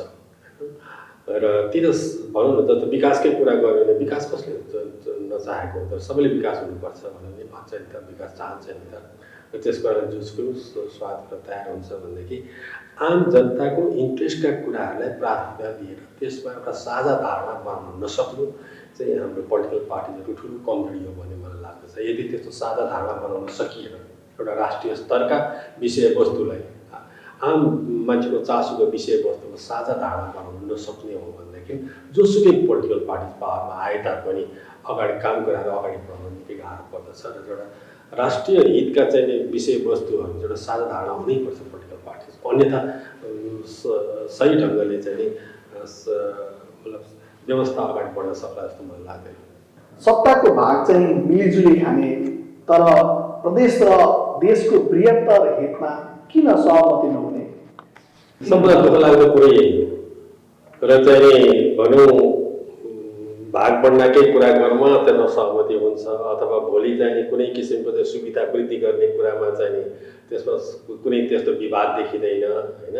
र त्यो भनौँ न त विकासकै कुरा गऱ्यो भने विकास कसले नचाहेको हुन्छ? सबैले विकास हुनुपर्छ भने नि भन्छ नि त, विकास चाहन्छ नि त। र त्यसको लागि जसको स्वाद तयार हुन्छ भनेदेखि आम जनताको इन्ट्रेस्टका कुराहरूलाई प्राथमिकता दिएर त्यसमा एउटा साझा धारणा बनाउन नसक्नु चाहिँ हाम्रो पोलिटिकल पार्टीहरूको ठुलो कमजोरी हो भन्ने मलाई लाग्दछ। यदि त्यस्तो साझा धारणा बनाउन सकिएन, एउटा राष्ट्रिय स्तरका विषयवस्तुलाई आम मान्छेको चासोको विषयवस्तुमा साझा धारणा बनाउन नसक्ने हो भनेदेखि जोसुकै पोलिटिकल पार्टी पावरमा आए तापनि अगाडि काम गराएर अगाडि बढाउन निकै गाह्रो पर्दछ। र एउटा राष्ट्रिय हितका चाहिँ विषयवस्तुहरू एउटा साझा धारणा हुनैपर्छ पोलिटिकल पार्टीको, अन्यथा सही ढङ्गले चाहिँ व्यवस्था अगाडि बढ्न सक्ला जस्तो मलाई लाग्दैन। सत्ताको भाग चाहिँ मिलिजुली खाने, तर प्रदेश र देशको बृहत्तर हितमा किन सहमति नहुने? सबभन्दा दुःख लाग्दो कुरो यही हो। र चाहिँ भनौँ भाग बढ्नकै कुरा गर्मा त्यहाँ नसहमति हुन्छ अथवा भोलि चाहिँ कुनै किसिमको चाहिँ सुविधा वृद्धि गर्ने कुरामा चाहिँ त्यसमा कुनै त्यस्तो विवाद देखिँदैन होइन।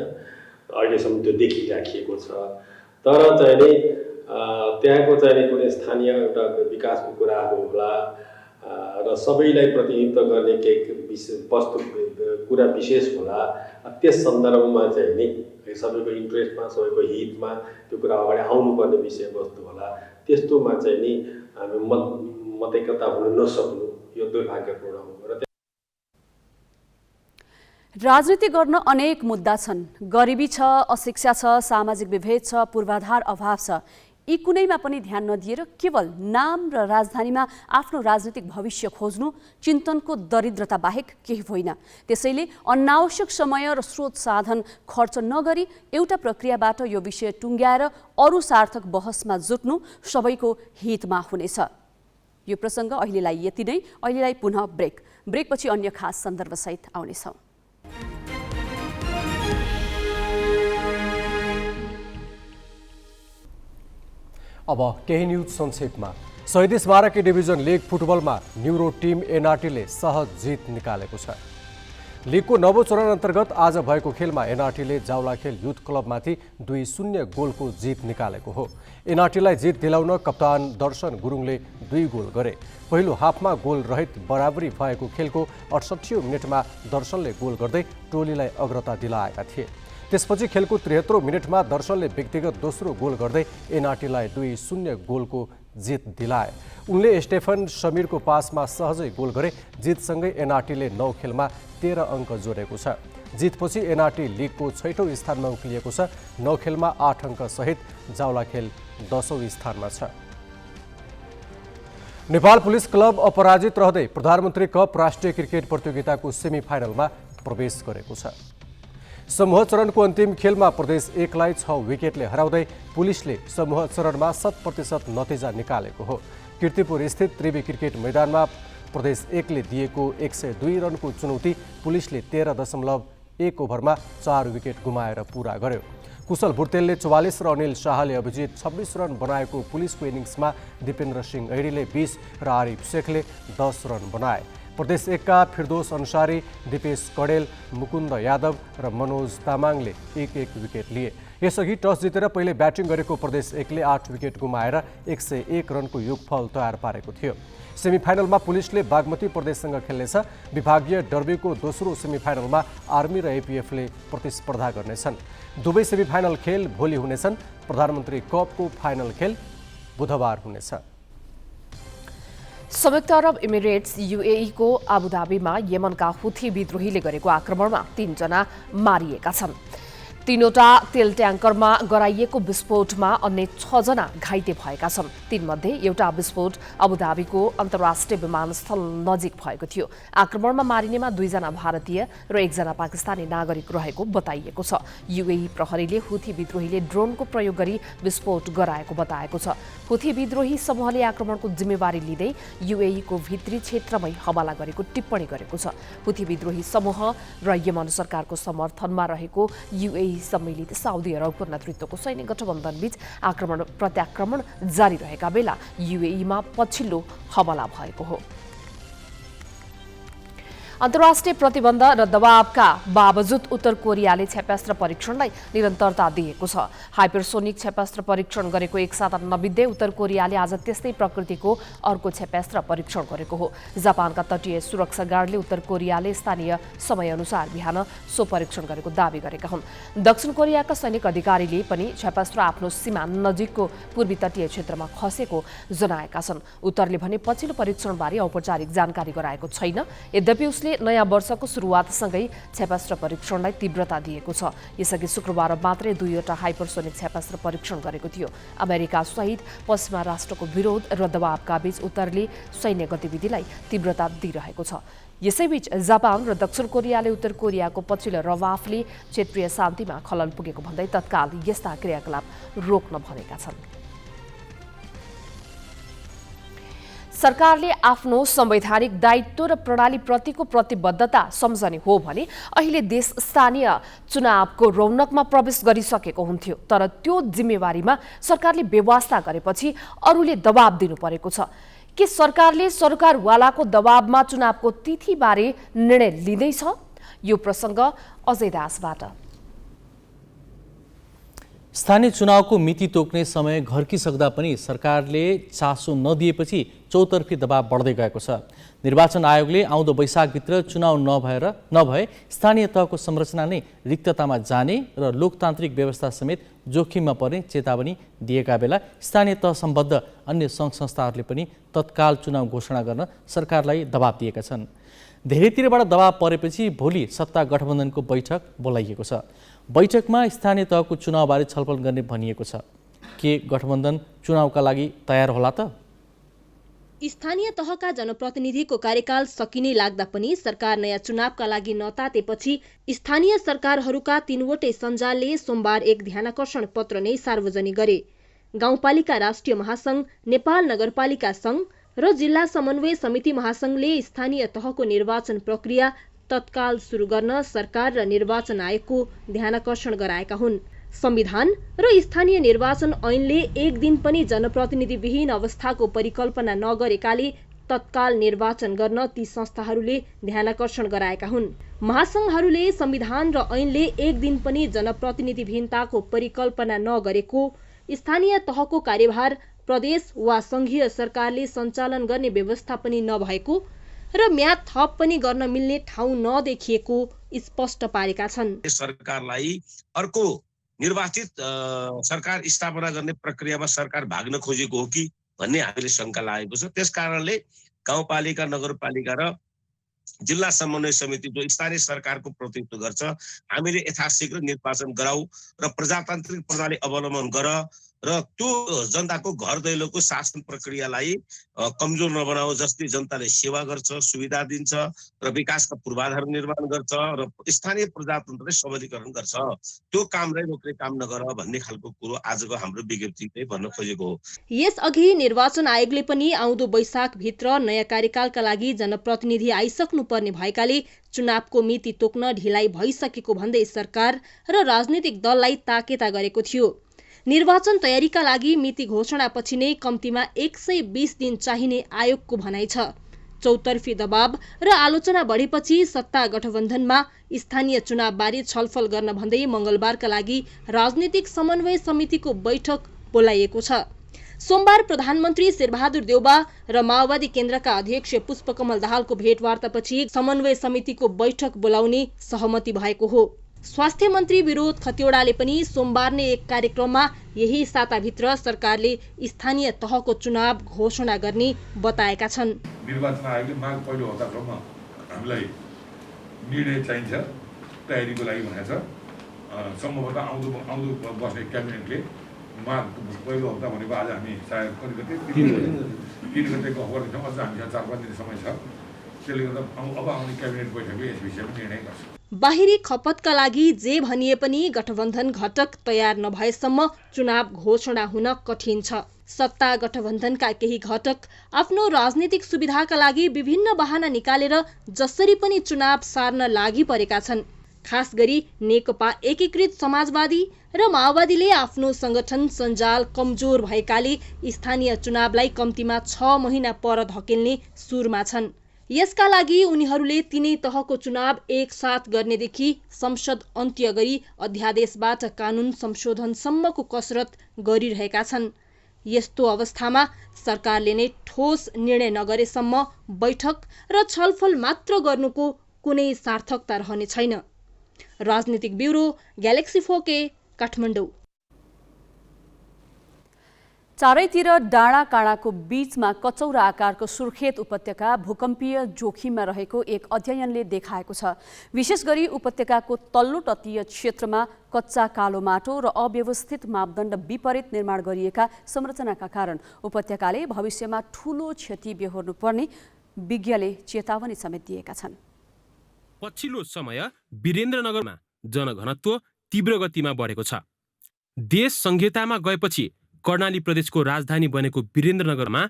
अहिलेसम्म त्यो देखिराखिएको छ। तर चाहिँ नि त्यहाँको चाहिँ कुनै स्थानीय एउटा विकासको कुराहरू होला र सबैलाई प्रतिनिधित्व गर्ने केही वस्तु कुरा विशेष होला। त्यस सन्दर्भमा चाहिँ नि सबैको इन्ट्रेस्टमा सबैको हितमा त्यो कुरा अगाडि आउनुपर्ने विषयवस्तु होला। त्यस्तोमा चाहिँ नि हामी मतैकता हुन नसक्नु यो दुर्भाग्यपूर्ण हो। र राजनीति गर्न अनेक मुद्दा छन्। गरिबी छ, अशिक्षा छ, सामाजिक विभेद छ, पूर्वाधार अभाव छ। यी कुनैमा पनि ध्यान नदिएर केवल नाम र राजधानीमा आफ्नो राजनीतिक भविष्य खोज्नु चिन्तनको दरिद्रता बाहेक केही होइन। त्यसैले अनावश्यक समय र स्रोत साधन खर्च नगरी एउटा प्रक्रियाबाट यो विषय टुङ्ग्याएर अरू सार्थक बहसमा जुट्नु सबैको हितमा हुनेछ। यो प्रसङ्ग अहिलेलाई यति नै। अहिलेलाई पुनः ब्रेकपछि अन्य खास सन्दर्भसहित आउनेछौँ। अब केही न्युज संक्षेपमा। शहीद स्मारकी डिभिजन लिग फुटबलमा न्युरो टिम एनआरटीले सहज जित निकालेको छ। लिगको नवौं चरण अन्तर्गत आज भएको खेलमा एनआरटीले जावलाखेल युथ क्लबमाथि 2-0 गोलको जित निकालेको हो। एनआरटीलाई जित दिलाउन कप्तान दर्शन गुरुङले 2 गोल गरे। पहिलो हाफमा गोल रहित बराबरी भएको खेलको 68 मिनेटमा दर्शनले गोल गर्दै टोलीलाई अग्रता दिलाएका थिए। त्यसपछि खेलको 73 मिनेटमा दर्शनले व्यक्तिगत दोस्रो गोल गर्दै एनआरटीलाई 2-0 गोलको जित दिलाए। उनले स्टेफन समीरको पासमा सहजै गोल गरे। जितसँगै एनआरटीले 9 खेलमा 13 अङ्क जोडेको छ। जितपछि एनआरटी लिगको 6औं स्थानमा उक्लिएको छ। 9 खेलमा 8 अङ्क सहित जावलाखेल 10औं स्थानमा छ। नेपाल पुलिस क्लब अपराजित रहँदै प्रधानमन्त्री कप राष्ट्रिय क्रिकेट प्रतियोगिताको सेमिफाइनलमा प्रवेश गरेको छ। समूह चरणको अन्तिम खेलमा प्रदेश 1लाई 6 विकेटले हराउँदै पुलिसले समूह चरणमा 100% नतिजा निकालेको हो। कीर्तिपुर स्थित त्रिवी क्रिकेट मैदानमा प्रदेश 1ले दिएको 102 रनको चुनौती पुलिसले 13.1 ओभरमा 4 विकेट गुमाएर पूरा गर्यो। कुशल भुर्तेलले 44 र अनिल शाहले अभिजित 26 रन बनाएको पुलिसको इनिङ्समा दिपेन्द्र सिंह ऐडीले 20 र आरिफ शेखले 10 रन बनाए। प्रदेश 1का फिरदोस अन्सारी, दिपेश कडेल, मुकुन्द यादव र मनोज तामाङले 1-1 विकेट लिए। यसअघि टस जितेर पहिले ब्याटिङ गरेको प्रदेश 1ले 8 विकेट गुमाएर 101 रनको योगफल तयार पारेको थियो। सेमिफाइनलमा पुलिसले बागमती प्रदेशसँग खेल्नेछ। विभागीय डर्बीको दोस्रो सेमिफाइनलमा आर्मी र एपीएफले प्रतिस्पर्धा गर्नेछन्। दुवै सेमिफाइनल खेल भोलि हुनेछन्। प्रधानमन्त्री कपको फाइनल खेल बुधबार हुनेछ। संयुक्त अरब इमिरेट्स UAE को आबुधाबीमा यमनका हुथी विद्रोहीले गरेको आक्रमणमा 3 जना मारिएका छन्। 3वटा तेल ट्याङ्करमा गराइएको विस्फोटमा अन्य 6 जना घाइते भएका छन्। तीमध्ये एउटा विस्फोट अबुधाबीको अन्तर्राष्ट्रिय विमानस्थल नजिक भएको थियो। आक्रमणमा मारिनेमा 2 जना भारतीय र 1 जना पाकिस्तानी नागरिक रहेको बताइएको छ। UAE प्रहरीले हुथी विद्रोहीले ड्रोनको प्रयोग गरी विस्फोट गराएको बताएको छ। हुथी विद्रोही समूहले आक्रमणको जिम्मेवारी लिँदै UAE को भित्री क्षेत्रमै हमला गरेको टिप्पणी गरेको छ। हुथी विद्रोही समूह र यमन सरकारको समर्थनमा रहेको UAE सम्मिलित साउदी अरबको नेतृत्वको सैन्य गठबन्धनबीच आक्रमण प्रत्याक्रमण जारी रहेका बेला UAE मा पछिल्लो हमला भएको हो। अन्तर्राष्ट्रिय प्रतिबन्ध र दबावका बावजुद उत्तर कोरियाले क्षेपणास्त्र परीक्षणलाई निरन्तरता दिएको छ। हाइपरसोनिक क्षेपणास्त्र परीक्षण गरेको एक साता नबित्दै उत्तर कोरियाले आज त्यस्तै प्रकृतिको अर्को क्षेपणास्त्र परीक्षण गरेको हो। जापानका तटीय सुरक्षा गार्डले उत्तर कोरियाले स्थानीय समयअनुसार बिहान सो परीक्षण गरेको दावी गरेका हुन्। दक्षिण कोरियाका सैनिक अधिकारीले पनि क्षेपणास्त्र आफ्नो सीमा नजिकको पूर्वी तटीय क्षेत्रमा खसेको जनाएका छन्। उत्तरले भने पछिल्लो परीक्षणबारे औपचारिक जानकारी गराएको छैन। यद्यपि उसले नयाँ वर्षको सुरुवातसँगै क्षेपणास्त्र परीक्षणलाई तीव्रता दिएको छ। यसअघि शुक्रबार मात्रै 2वटा हाइपरसोनिक क्षेपणास्त्र परीक्षण गरेको थियो। अमेरिका सहित पश्चिमा राष्ट्रको विरोध र दबावका बीच उत्तरले सैन्य गतिविधिलाई तीव्रता दिइरहेको छ। यसैबीच जापान र दक्षिण कोरियाले उत्तर कोरियाको पछिल्लो रवाफले क्षेत्रीय शान्तिमा खलल पुगेको भन्दै तत्काल यस्ता क्रियाकलाप रोक्न भनेका छन्। सरकारले आफ्नो संवैधानिक दायित्व र प्रणालीप्रतिको प्रतिबद्धता सम्झने हो भने अहिले देश स्थानीय चुनावको रौनकमा प्रवेश गरिसकेको हुन्थ्यो। तर त्यो जिम्मेवारीमा सरकारले बेवास्ता गरेपछि अरूले दबाब दिनु परेको छ। के सरकारले सरकारवालाको दबाबमा चुनावको तिथिबारे निर्णय लिँदैछ? यो प्रसङ्ग अजय दासबाट। स्थानीय चुनावको मिति तोक्ने समय घर्किसक्दा पनि सरकारले चासो नदिएपछि चौतर्फी दबाव बढ्दै गएको छ। निर्वाचन आयोगले आउँदो वैशाखभित्र चुनाव नभए स्थानीय तहको संरचना नै रिक्ततामा जाने र लोकतान्त्रिक व्यवस्था समेत जोखिममा पर्ने चेतावनी दिएका बेला स्थानीय तह सम्बद्ध अन्य सङ्घ संस्थाहरूले पनि तत्काल चुनाव घोषणा गर्न सरकारलाई दबाब दिएका छन्। धेरैतिरबाट दबाब परेपछि भोलि सत्ता गठबन्धनको बैठक बोलाइएको छ। बैठकमा स्थानीय तहको चुनावबारे छलफल गर्ने भनिएको छ। के गठबन्धन चुनावका लागि तयार होला त? स्थानीय तहका जनप्रतिनिधिको कार्यकाल सकिने लाग्दा पनि सरकार नयाँ चुनावका लागि नतातेपछि स्थानीय सरकारहरूका 3वटै सञ्जालले सोमबार एक ध्यानाकर्षण पत्र नै सार्वजनिक गरे। गाउँपालिका राष्ट्रिय महासंघ, नेपाल नगरपालिका संघ र जिल्ला समन्वय समिति महासंघले स्थानीय तहको निर्वाचन प्रक्रिया तत्काल सुरु गर्न सरकार र निर्वाचन आयोगको ध्यानाकर्षण गराएका हुन्। संविधान र स्थानीय निर्वाचन ऐनले एक दिन पनि जनप्रतिनिधिविहीन अवस्थाको परिकल्पना नगरेकाले तत्काल निर्वाचन गर्न ती संस्थाहरूले ध्यानाकर्षण गराएका हुन्। महासंघहरूले संविधान र ऐनले एक दिन पनि जनप्रतिनिधिविहीनताको परिकल्पना नगरेको, स्थानीय तहको कार्यभार प्रदेश वा संघीय सरकारले सञ्चालन गर्ने व्यवस्था पनि नभएको र म्याद थप पनि गर्न मिल्ने ठाउँ नदेखिएको स्पष्ट पारेका छन्। सरकारलाई अर्को निर्वाचित सरकार स्थापना गर्ने प्रक्रियामा सरकार भाग्न खोजेको हो कि भन्ने हामीले शङ्का लागेको छ। त्यसकारणले गाउँपालिका, नगरपालिका र जिल्ला समन्वय समिति जो स्थानीय सरकारको प्रतिनिधित्व गर्छ, हामीले यथाशीघ्र निर्वाचन गराऊ र प्रजातान्त्रिक प्रणाली अवलम्बन गर र त्यो जनताको घर दैलोको शासन प्रक्रियालाई कमजोर नबनाऊ, जसले जनताले सेवा गर्छ, सुविधा दिन्छ र विकासका पूर्वाधार निर्माण गर्छ र स्थानीय प्रजातन्त्रलाई सबलीकरण गर्छ, त्यो कामलाई रोक्ने काम नगर भन्ने खालको कुरो आजको हाम्रो विज्ञप्तिले भन्न खोजेको हो। यसअघि निर्वाचन आयोगले पनि आउँदो वैशाखभित्र नयाँ कार्यकालका लागि जनप्रतिनिधि आइसक्नुपर्ने भएकाले चुनावको मिति तोक्न ढिलाइ भइसकेको भन्दै सरकार र राजनीतिक दललाई ताकेता गरेको थियो। निर्वाचन तयारीका लागि मिति घोषणापछि नै कम्तीमा 120 दिन चाहिने आयोगको भनाइ छ। चौतर्फी दबाव र आलोचना बढेपछि सत्ता गठबन्धनमा स्थानीय चुनावबारे छलफल गर्न भन्दै मंगलबारका लागि राजनीतिक समन्वय समितिको बैठक बोलाइएको छ। सोमबार प्रधानमन्त्री शेरबहादुर देउबा र माओवादी केन्द्रका अध्यक्ष पुष्पकमल दाहालको भेटवार्तापछि समन्वय समितिको बैठक बोलाउने सहमति भएको हो। स्वास्थ्य मन्त्री विरोध खतिवड़ाले पनि सोमबार नै एक कार्यक्रममा यही साताभित्र सरकारले स्थानीय तहको चुनाव घोषणा गर्ने बताएका छन्। निर्वाचन आयोगले माघ पहिलो हप्तासम्म हामीलाई निर्णय चाहिन्छ तयारीको लागि भनेको छ। सम्भवतः आउँदो बस्ने क्याबिनेटले माघ पहिलो हप्ता भनेको आज हामी सायद कति गते 3 गतेको खबर छौँ। अझ हामीसँग 4-5 दिन समय छ। त्यसले गर्दा अब आउने क्याबिनेट बैठकले यस विषयमा निर्णय गर्छ। बाहिरी खपतका लागि जे भनिए पनि गठबन्धन घटक तयार नभएसम्म चुनाव घोषणा हुन कठिन छ। सत्ता गठबन्धनका केही घटक आफ्नो राजनीतिक सुविधाका लागि विभिन्न बहाना निकालेर जसरी पनि चुनाव सार्न लागि परेका छन्। खास गरी नेकपा एकीकृत समाजवादी र माओवादीले आफ्नो संगठन सञ्जाल कमजोर भएकाले स्थानीय चुनावलाई कम्तीमा 6 महिना पर धकेल्ने सुरमा छन्। यसका लागि उनीहरूले तीनै तहको चुनाव एकसाथ गर्नेदेखि संसद अन्त्य गरी अध्यादेशबाट कानून संशोधनसम्मको कसरत गरिरहेका छन्। यस्तो अवस्थामा सरकारले नै ठोस निर्णय नगरेसम्म बैठक र छलफल मात्र गर्नुको कुनै सार्थकता रहने छैन। राजनीतिक ब्युरो ग्यालेक्सी 4K काठमाडौँ। चारैतिर डाँडा काँडाको बीचमा कचौरा आकारको सुर्खेत उपत्यका भूकम्पीय जोखिममा रहेको एक अध्ययनले देखाएको छ। विशेष गरी उपत्यकाको तल्लो तटीय क्षेत्रमा कच्चा कालो माटो र अव्यवस्थित मापदण्ड विपरीत निर्माण गरिएका संरचनाका कारण उपत्यकाले भविष्यमा ठूलो क्षति बेहोर्नुपर्ने विज्ञले चेतावनी समेत दिएका छन्। पछिल्लो समय वीरेन्द्रनगरमा जनघनत्व तीव्र गतिमा बढेको छ। देश संहितामा गएपछि कर्णाली प्रदेशको राजधानी बनेको वीरेन्द्रनगरमा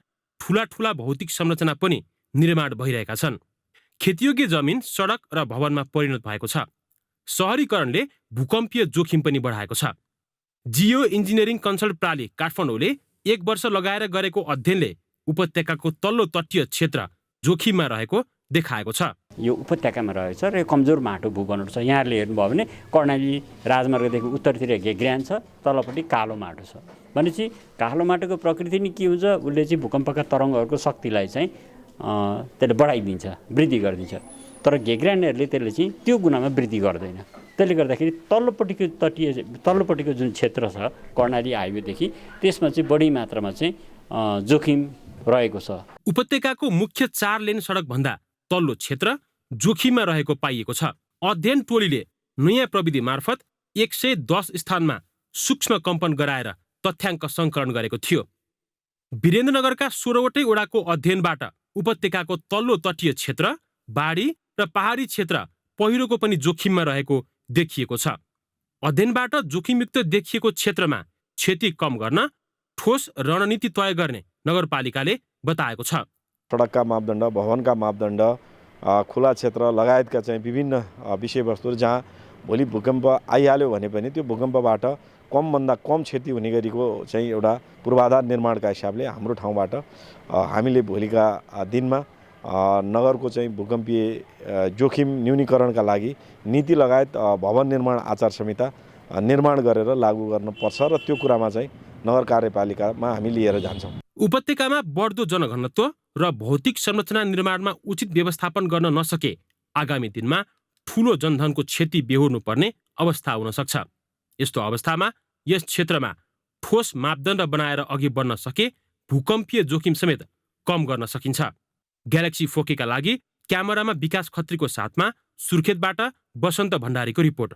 ठूला भौतिक संरचना पनि निर्माण भइरहेका छन्। खेतीयोग्य जमिन सडक र भवनमा परिणत भएको छ। शहरीकरणले भूकम्पीय जोखिम पनि बढाएको छ। जियो इन्जिनियरिङ कन्सल्ट प्राली काठमाडौँले 1 वर्ष लगाएर गरेको अध्ययनले उपत्यकाको तल्लो तटीय क्षेत्र जोखिममा रहेको देखाएको छ। यो उपत्यकामा रहेछ र यो कमजोर माटो भूबनोट छ। यहाँले हेर्नुभयो भने कर्णाली राजमार्गदेखि उत्तरतिर घेग्रान छ, तलपट्टि कालो माटो छ। भनेपछि कालो माटोको प्रकृति नै के हुन्छ, उसले चाहिँ भूकम्पका तरङ्गहरूको शक्तिलाई चाहिँ त्यसले बढाइदिन्छ, वृद्धि गरिदिन्छ। तर घेग्रानहरूले त्यसले चाहिँ त्यो गुणामा वृद्धि गर्दैन। त्यसले गर्दाखेरि तल्लोपट्टिको जुन क्षेत्र छ कर्णाली हाइवेदेखि त्यसमा चाहिँ बढी मात्रामा चाहिँ जोखिम रहेको छ। उपत्यकाको मुख्य 4 लेन सडक भन्दा तल्लो क्षेत्र जोखिममा रहेको पाइएको छ। अध्ययन टोलीले नयाँ प्रविधि मार्फत 110 स्थानमा सूक्ष्म कम्पन गराएर तथ्याङ्क सङ्कलन गरेको थियो। वीरेन्द्रनगरका 16वटै वडाको अध्ययनबाट उपत्यकाको तल्लो तटीय क्षेत्र, बाढी र पहाडी क्षेत्र पहिरोको पनि जोखिममा रहेको देखिएको छ। अध्ययनबाट जोखिमयुक्त देखिएको क्षेत्रमा क्षति कम गर्न ठोस रणनीति तय गर्ने नगरपालिकाले बताएको छ। सडकका मापदण्ड, भवनका मापदण्ड, खुला क्षेत्र लगायतका चाहिँ विभिन्न विषयवस्तुहरू जहाँ भोलि भूकम्प आइहाल्यो भने पनि त्यो भूकम्पबाट कमभन्दा कम क्षति हुने गरीको चाहिँ एउटा पूर्वाधार निर्माणका हिसाबले हाम्रो ठाउँबाट हामीले भोलिका दिनमा नगरको चाहिँ भूकम्पीय जोखिम न्यूनीकरणका लागि नीति लगायत भवन निर्माण आचार संहिता निर्माण गरेर लागू गर्नुपर्छ र त्यो कुरामा चाहिँ नगर कार्यपालिकामा हामी लिएर जान्छौँ। उपत्यकामा बढ्दो जनघनत्व र भौतिक संरचना निर्माणमा उचित व्यवस्थापन गर्न नसके आगामी दिनमा ठूलो जनधनको क्षति बेहोर्नु पर्ने अवस्था हुन सक्छ। यस्तो अवस्थामा यस क्षेत्रमा ठोस मापदण्ड बनाएर अघि बढ्न सके भूकम्पीय जोखिम समेत कम गर्न सकिन्छ। ग्यालेक्सी 4K का लागि क्यामेरामा विकास खत्रीको साथमा सुर्खेतबाट बसन्त भण्डारीको रिपोर्ट।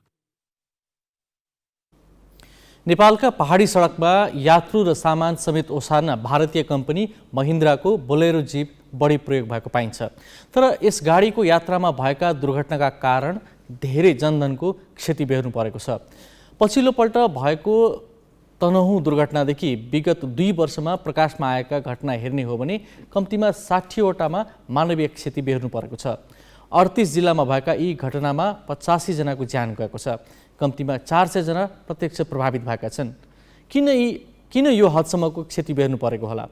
नेपालका पहाडी सडकमा यात्रु र सामान समेत ओसार्न भारतीय कम्पनी महिन्द्राको बोलेरो जीप बढी प्रयोग भएको पाइन्छ। तर यस गाडीको यात्रामा भएका दुर्घटनाका कारण धेरै जनधनको क्षति बेहोर्नु परेको छ। पछिल्लो पल्ट भएको तनहुँ दुर्घटनादेखि विगत 2 वर्षमा प्रकाशमा आएका घटना हेर्ने हो भने कम्तीमा 60वटामा मानवीय क्षति बेहोर्नु परेको छ। 38 जिल्लामा भएका यी घटनामा 85 जनाको ज्यान गएको छ। कम्तीमा 400 जना प्रत्यक्ष प्रभावित भएका छन्। किन यो हदसम्मको क्षति बेहोर्नु परेको होला?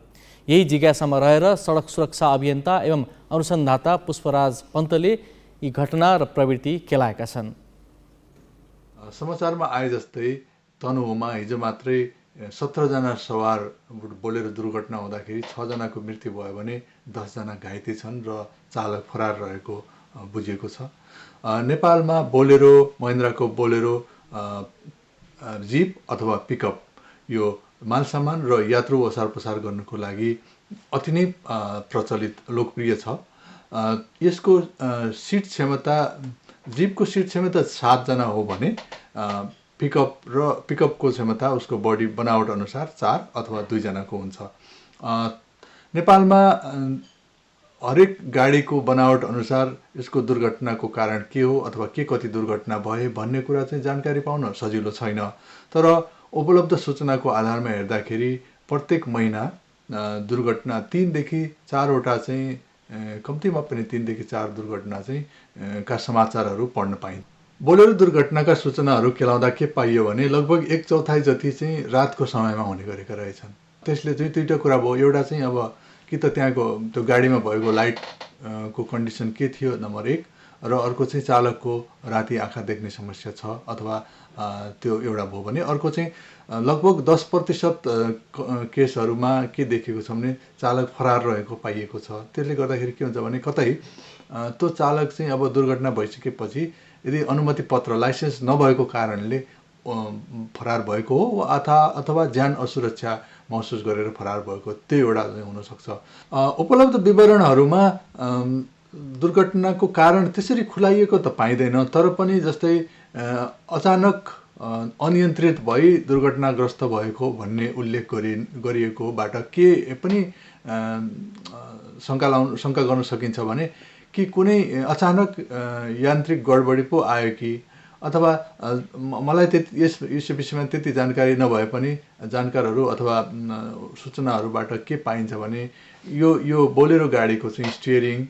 यही जिज्ञासामा रहेर सडक सुरक्षा अभियन्ता एवं अनुसन्धाता पुष्पराज पन्तले यी घटना र प्रवृत्ति केलाएका छन्। समाचारमा आए जस्तै तनहुँमा हिजो मात्रै 17 जना सवार बोलेरो दुर्घटना हुँदाखेरि 6 जनाको मृत्यु भयो भने 10 जना घाइते छन् र चालक फरार रहेको बुझिएको छ। नेपालमा बोलेरो, महिन्द्राको बोलेरो, जिप अथवा पिकअप यो मालसामान र यात्रु ओसार पसार गर्नुको लागि अति नै प्रचलित लोकप्रिय छ। यसको सिट क्षमता, जिपको सिट क्षमता 7 जना हो भने पिकअपको क्षमता उसको बडी बनावट अनुसार 4 अथवा 2 जनाको हुन्छ। नेपालमा हरेक गाडीको बनावट अनुसार यसको दुर्घटनाको कारण के हो अथवा के कति दुर्घटना भए भन्ने कुरा चाहिँ जानकारी पाउन सजिलो छैन। तर उपलब्ध सूचनाको आधारमा हेर्दाखेरि प्रत्येक महिना दुर्घटना 3 देखि 4 वटा चाहिँ कम्तीमा पनि 3 देखि 4 दुर्घटना चाहिँ का समाचारहरू पढ्न पाइन्छ। बोलेरो दुर्घटनाका सूचनाहरू केलाउँदा के पाइयो भने लगभग 1/4 जति चाहिँ रातको समयमा हुने गरेका रहेछन्। त्यसले चाहिँ दुईटा कुरा भयो। एउटा चाहिँ अब कि त त्यहाँको त्यो गाडीमा भएको लाइट को कन्डिसन के थियो नम्बर 1, र अर्को चाहिँ चालकको राति आँखा देख्ने समस्या छ अथवा त्यो एउटा भयो भने अर्को चाहिँ लगभग 10% केसहरूमा के देखेको छ भने चालक फरार रहेको पाइएको छ। त्यसले गर्दाखेरि के हुन्छ भने कतै त्यो चालक चाहिँ अब दुर्घटना भइसकेपछि यदि अनुमति पत्र लाइसेन्स नभएको कारणले फरार भएको हो अथवा ज्यान असुरक्षा महसुस गरेर फरार भएको, त्यो एउटा हुनसक्छ। उपलब्ध विवरणहरूमा दुर्घटनाको कारण त्यसरी खुलाइएको त पाइँदैन, तर पनि जस्तै अचानक अनियन्त्रित भई दुर्घटनाग्रस्त भएको भन्ने उल्लेख गरिएकोबाट के पनि शङ्का गर्न सकिन्छ भने कि कुनै अचानक यान्त्रिक गडबडी पो आयो कि, अथवा मलाई यस विषयमा त्यति जानकारी नभए पनि जानकारहरू अथवा सूचनाहरूबाट के पाइन्छ भने यो बोलेरो गाडीको चाहिँ स्टियरिङ,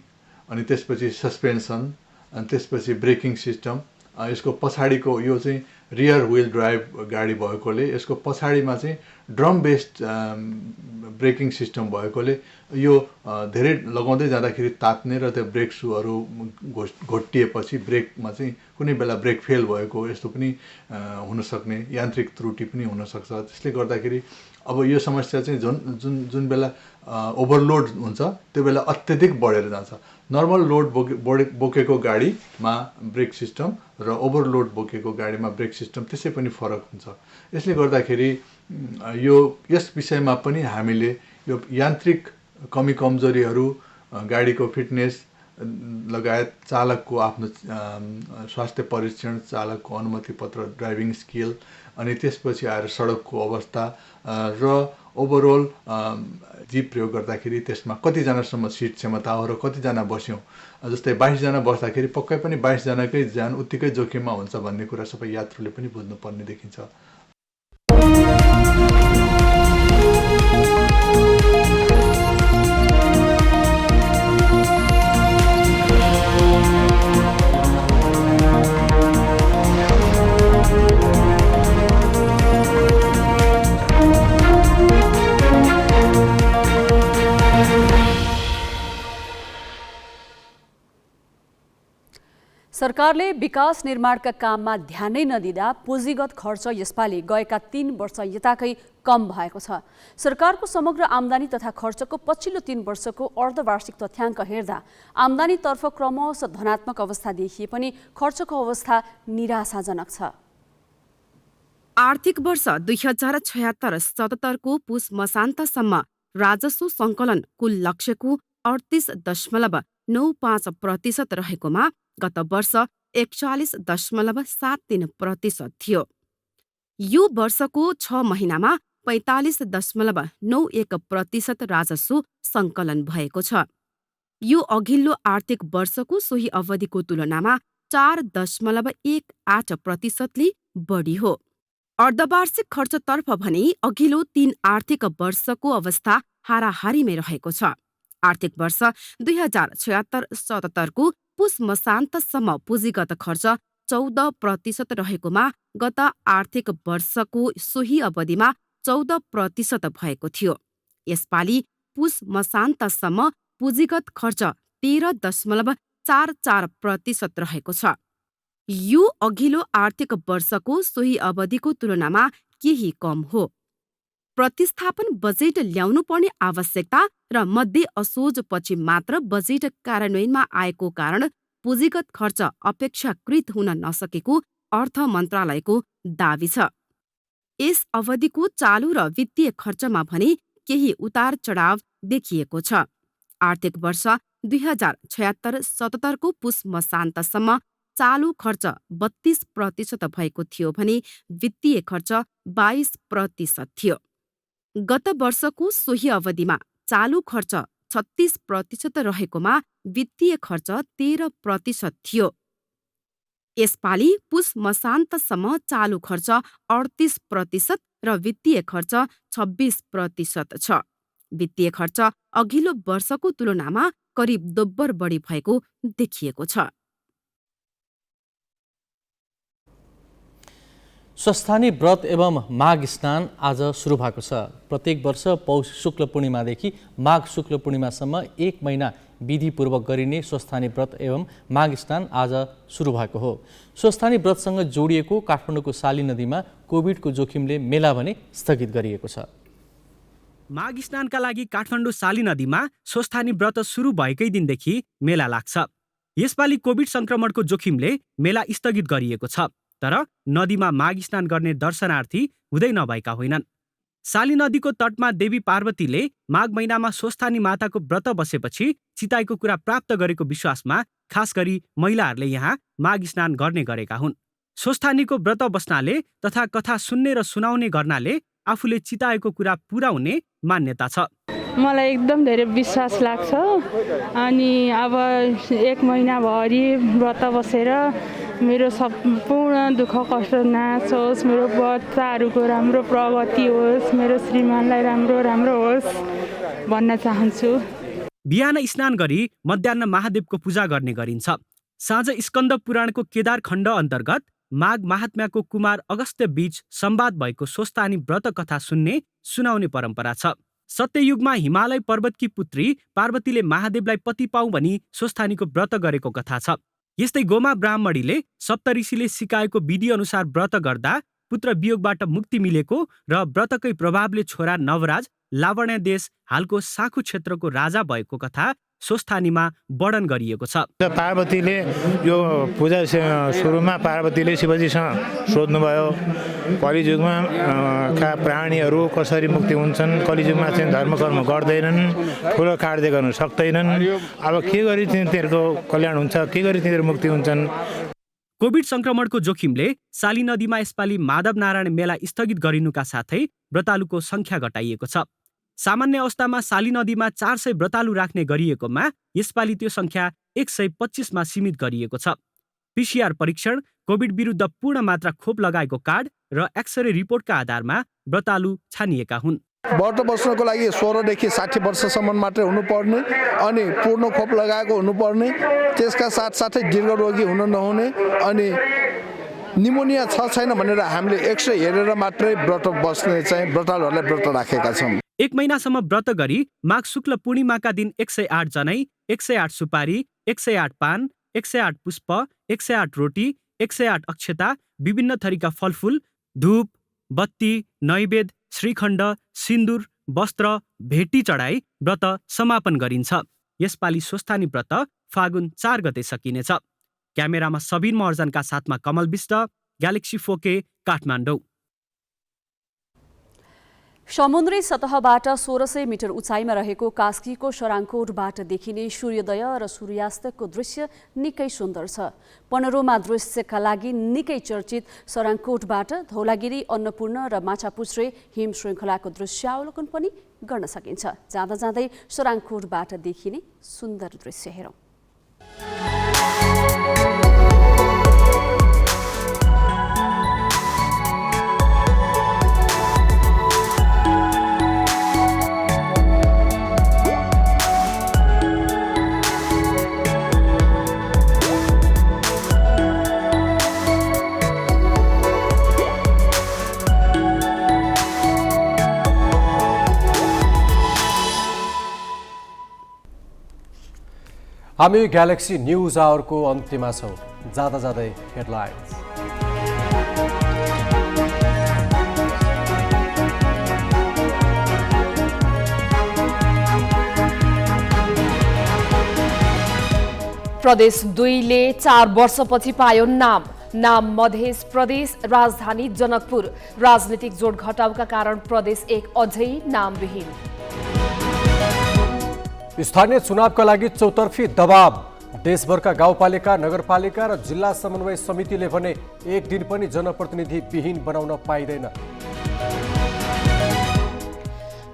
अनि त्यसपछि सस्पेन्सन, अनि त्यसपछि ब्रेकिङ सिस्टम, यसको पछाडिको यो चाहिँ रियर व्हिल ड्राइभ गाडी भएकोले यसको पछाडिमा चाहिँ ड्रम बेस्ड ब्रेकिङ सिस्टम भएकोले यो धेरै लगाउँदै जाँदाखेरि तात्ने र त्यो ब्रेक सुहरू घोटिएपछि ब्रेकमा चाहिँ कुनै बेला ब्रेक फेल भएको यस्तो पनि हुनसक्ने यान्त्रिक त्रुटि पनि हुनसक्छ। त्यसले गर्दाखेरि अब यो समस्या चाहिँ जुन बेला ओभरलोड हुन्छ त्यो बेला अत्यधिक बढेर जान्छ। नर्मल लोड बोकेको गाडीमा ब्रेक सिस्टम र ओभरलोड बोकेको गाडीमा ब्रेक सिस्टम त्यसै पनि फरक हुन्छ। यसले गर्दाखेरि यस विषयमा पनि हामीले यो यान्त्रिक कमी कमजोरीहरू, गाडीको फिटनेस लगायत चालकको आफ्नो स्वास्थ्य परीक्षण, चालकको अनुमति पत्र, ड्राइभिङ स्किल, अनि त्यसपछि आएर सडकको अवस्था र ओभरअल जिप प्रयोग गर्दाखेरि त्यसमा कतिजनासम्म सिट क्षमता हो र कतिजना बस्यौँ। जस्तै 22 जना बस्दाखेरि पक्कै पनि 22 जनाकै ज्यान उत्तिकै जोखिममा हुन्छ भन्ने कुरा सबै यात्रुले पनि बुझ्नुपर्ने देखिन्छ। सरकारले विकास निर्माणका काममा ध्यानै नदिँदा पुँजीगत खर्च यसपालि गएका 3 वर्ष यताकै कम भएको छ। सरकारको समग्र आम्दानी तथा खर्चको पछिल्लो 3 वर्षको अर्धवार्षिक तथ्याङ्क हेर्दा आम्दानीतर्फ क्रमशः धनात्मक अवस्था देखिए पनि खर्चको अवस्था निराशाजनक छ। आर्थिक वर्ष 2076-77 को पुस मसान्तसम्म राजस्व सङ्कलन कुल लक्ष्यको 38.95% रहेकोमा गत वर्ष 41.73% थियो। यो वर्षको 6 महिनामा 45.91% राजस्व सङ्कलन भएको छ। यो अघिल्लो आर्थिक वर्षको सोही अवधिको तुलनामा 4.18%ले बढी हो। अर्धवार्षिक खर्चतर्फ भने अघिल्लो 3 आर्थिक वर्षको अवस्था हाराहारीमै रहेको छ। आर्थिक वर्ष 2076-77 को पुस मसान्तसम्म पुँजीगत खर्च 14% रहेकोमा गत आर्थिक वर्षको सोही अवधिमा 14% भएको थियो। यसपालि पुस मसान्तसम्म पुँजीगत खर्च 13.44% रहेको छ। यो अघिल्लो आर्थिक वर्षको सोही अवधिको तुलनामा केही कम हो। प्रतिस्थापन बजेट ल्याउनु पर्ने आवश्यकता र मध्य असोजपछि मात्र बजेट कार्यान्वयनमा आएको कारण पुँजीगत खर्च अपेक्षाकृत हुन नसकेको अर्थ मन्त्रालयको दावी छ। यस अवधिको चालु र वित्तीय खर्चमा भने केही उतार चढाव देखिएको छ। आर्थिक वर्ष 2076-77 को पुस मसान्तसम्म चालु खर्च 32% भएको थियो भने वित्तीय खर्च 22% थियो। गत वर्षको सोही अवधिमा चालु खर्च 36% रहेकोमा वित्तीय खर्च 13% थियो। यसपालि पुस मसान्तसम्म चालु खर्च 38% र वित्तीय खर्च 26% छ। वित्तीय खर्च अघिल्लो वर्षको तुलनामा करिब दोब्बर बढी भएको देखिएको छ। स्वस्थानी व्रत एवं माघ स्नान आज सुरु भएको छ। प्रत्येक वर्ष पौष शुक्ल पूर्णिमादेखि माघ शुक्ल पूर्णिमासम्म 1 महिना विधिपूर्वक गरिने स्वस्थानी व्रत एवं माघ स्नान आज सुरु भएको हो। स्वस्थानी व्रतसँग जोडिएको काठमाडौँको साली नदीमा कोभिडको जोखिमले मेला भने स्थगित गरिएको छ। माघ स्नानका लागि काठमाडौँ साली नदीमा स्वस्थानी व्रत सुरु भएकै दिनदेखि मेला लाग्छ। यसपालि कोभिड संक्रमणको जोखिमले मेला स्थगित गरिएको छ। तर नदीमा माघ स्नान गर्ने दर्शनार्थी हुँदै नभएका होइनन्। साली नदीको तटमा देवी पार्वतीले माघ महिनामा स्वस्थानी माताको व्रत बसेपछि चिताएको कुरा प्राप्त गरेको विश्वासमा खास गरी महिलाहरूले यहाँ माघ स्नान गर्ने गरेका हुन्। स्वस्थानीको व्रत बस्नाले तथा कथा सुन्ने र सुनाउने गर्नाले आफूले चिताएको कुरा पूरा हुने मान्यता छ। मलाई एकदम धेरै विश्वास लाग्छ। अनि अब 1 महिनाभरि व्रत बसेर मेरो सम्पूर्ण दुःख कष्ट नाश होस्, मेरो बच्चाहरूको राम्रो प्रगति होस्, मेरो श्रीमानलाई राम्रो होस् भन्न चाहन्छु। बिहान स्नान गरी मध्याह्न महादेवको पूजा गर्ने गरिन्छ। साँझ स्कन्द पुराणको केदार खण्ड अन्तर्गत माघ महात्म्यको कुमार अगस्त्य बीच संवाद भएको स्वस्थानी व्रत कथा सुन्ने सुनाउने परम्परा छ। सत्ययुगमा हिमालय पर्वतकी पुत्री पार्वतीले महादेवलाई पति पाऊ भनी स्वस्थानीको व्रत गरेको कथा छ। यस्तै गोमा ब्राह्मणीले सप्तऋषिले सिकाएको विधि अनुसार व्रत गर्दा पुत्र वियोगबाट मुक्ति मिलेको र व्रतकै प्रभावले छोरा नवराज लावण्य देश हालको साखु क्षेत्रको राजा भएको कथा स्वस्थानीमा वर्णन गरिएको छ। पार्वतीले यो पूजा सुरुमा पार्वतीले शिवजीसँग सोध्नुभयो कलियुगमा का प्राणीहरू कसरी मुक्ति हुन्छन्, कलियुगमा चाहिँ धर्मकर्म गर्दैनन्, ठुलो कार्य गर्न सक्दैनन्, अब के गरी तिनीहरूको कल्याण हुन्छ, के गरी तिनीहरू मुक्ति हुन्छन्। कोभिड संक्रमणको जोखिमले साली नदीमा यसपालि माधव नारायण मेला स्थगित गरिनुका साथै व्रतालुको संख्या घटाइएको छ। सामान्य अवस्थामा साली नदीमा 400 व्रतालु राख्ने गरिएकोमा यसपालि त्यो संख्या 125 मा सीमित गरिएको छ। पीसीआर परीक्षण, कोभिड विरुद्ध पूर्ण मात्रा खोप लगाएको कार्ड र एक्सरे रिपोर्टका आधारमा व्रतालु छानिएका हुन्। व्रत बस्नको लागि 16 देखि 60 वर्षसम्म मात्रै हुनुपर्ने अनि पूर्ण खोप लगाएको हुनुपर्ने, त्यसका साथसाथै दीर्घ रोगी हुन नहुने अनि निमोनिया छ छैन भनेर हामीले एक्सरे हेरेर मात्रै व्रत बस्ने चाहिँ व्रतालुहरूलाई व्रत राखेका छौँ। 1 महिनासम्म व्रत गरी माघ शुक्ल पूर्णिमाका दिन 108 जनै, 108 सुपारी, 108 पान, 108 पुष्प, 108 रोटी, 108 अक्षता, विभिन्न थरीका फलफूल, धूप, बत्ती, नैवेद्य, श्रीखण्ड, सिन्दुर, वस्त्र, भेटी चढाई व्रत समापन गरिन्छ। यसपालि स्वस्थानी व्रत फागुन 4 गते सकिनेछ। क्यामेरामा सबिन महर्जनका साथमा कमल विष्ट, ग्यालेक्सी 4K, काठमाडौँ। समुद्री सतहबाट 1600 मिटर उचाइमा रहेको कास्कीको सराङकोटबाट देखिने सूर्योदय र सूर्यास्तको दृश्य निकै सुन्दर छ। पनोरमा दृश्यका लागि निकै चर्चित सराङकोटबाट धौलागिरी, अन्नपूर्ण र माछापुच्छ्रे हिम श्रृङ्खलाको दृश्यावलोकन पनि गर्न सकिन्छ। जाँदा जाँदै सराङकोटबाट देखिने सुन्दर दृश्य हेरौँ। हामी ग्यालेक्सी न्युज आवरको अन्त्यमा छौँ। जाँदा जाँदै हेडलाइन्स। प्रदेश 2ले 4 वर्षपछि पायो नाम मध्य प्रदेश राजधानी जनकपुर। राजनीतिक जोड घटाउका कारण प्रदेश 1 अझै नामविहीन। स्थानीय चुनावका लागि चौतर्फी दबाव। देशभरका गाउँपालिका, नगरपालिका र जिल्ला समन्वय समितिले भने एक दिन पनि जनप्रतिनिधि विहीन बनाउन पाइँदैन।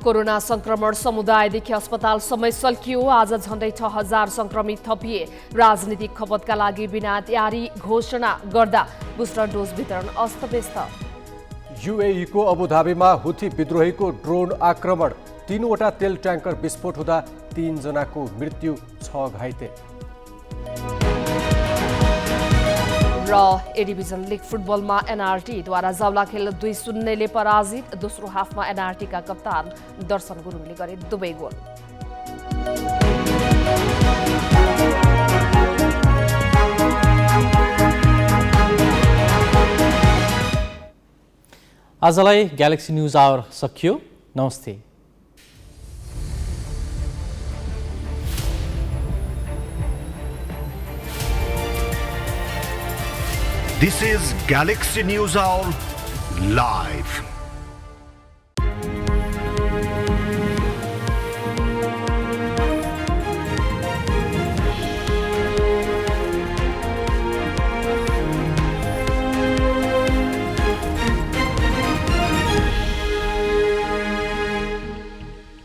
कोरोना संक्रमण समुदायदेखि अस्पतालसम्म सल्कियो। आज झण्डै 6000 संक्रमित थपिए। राजनीतिक खपतका लागि बिना तयारी घोषणा गर्दा बुस्टर डोज वितरण अस्तव्यस्त। UAE को अबुधाबीमा हुथी विद्रोहीको ड्रोन आक्रमण। 3वटा तेल ट्याङ्कर विस्फोट हुँदा 3 जनाको मृत्यु, 6 घाइते। र ए डिभिजन लिग फुटबलमा एनआरटीद्वारा जावला खेल 2-0ले पराजित। दोस्रो हाफमा एनआरटीका कप्तान दर्शन गुरुङले गरे 2 गोल। आजलाई ग्यालेक्सी न्युज आवर सकियो। नमस्ते। This is Galaxy News Hour Live.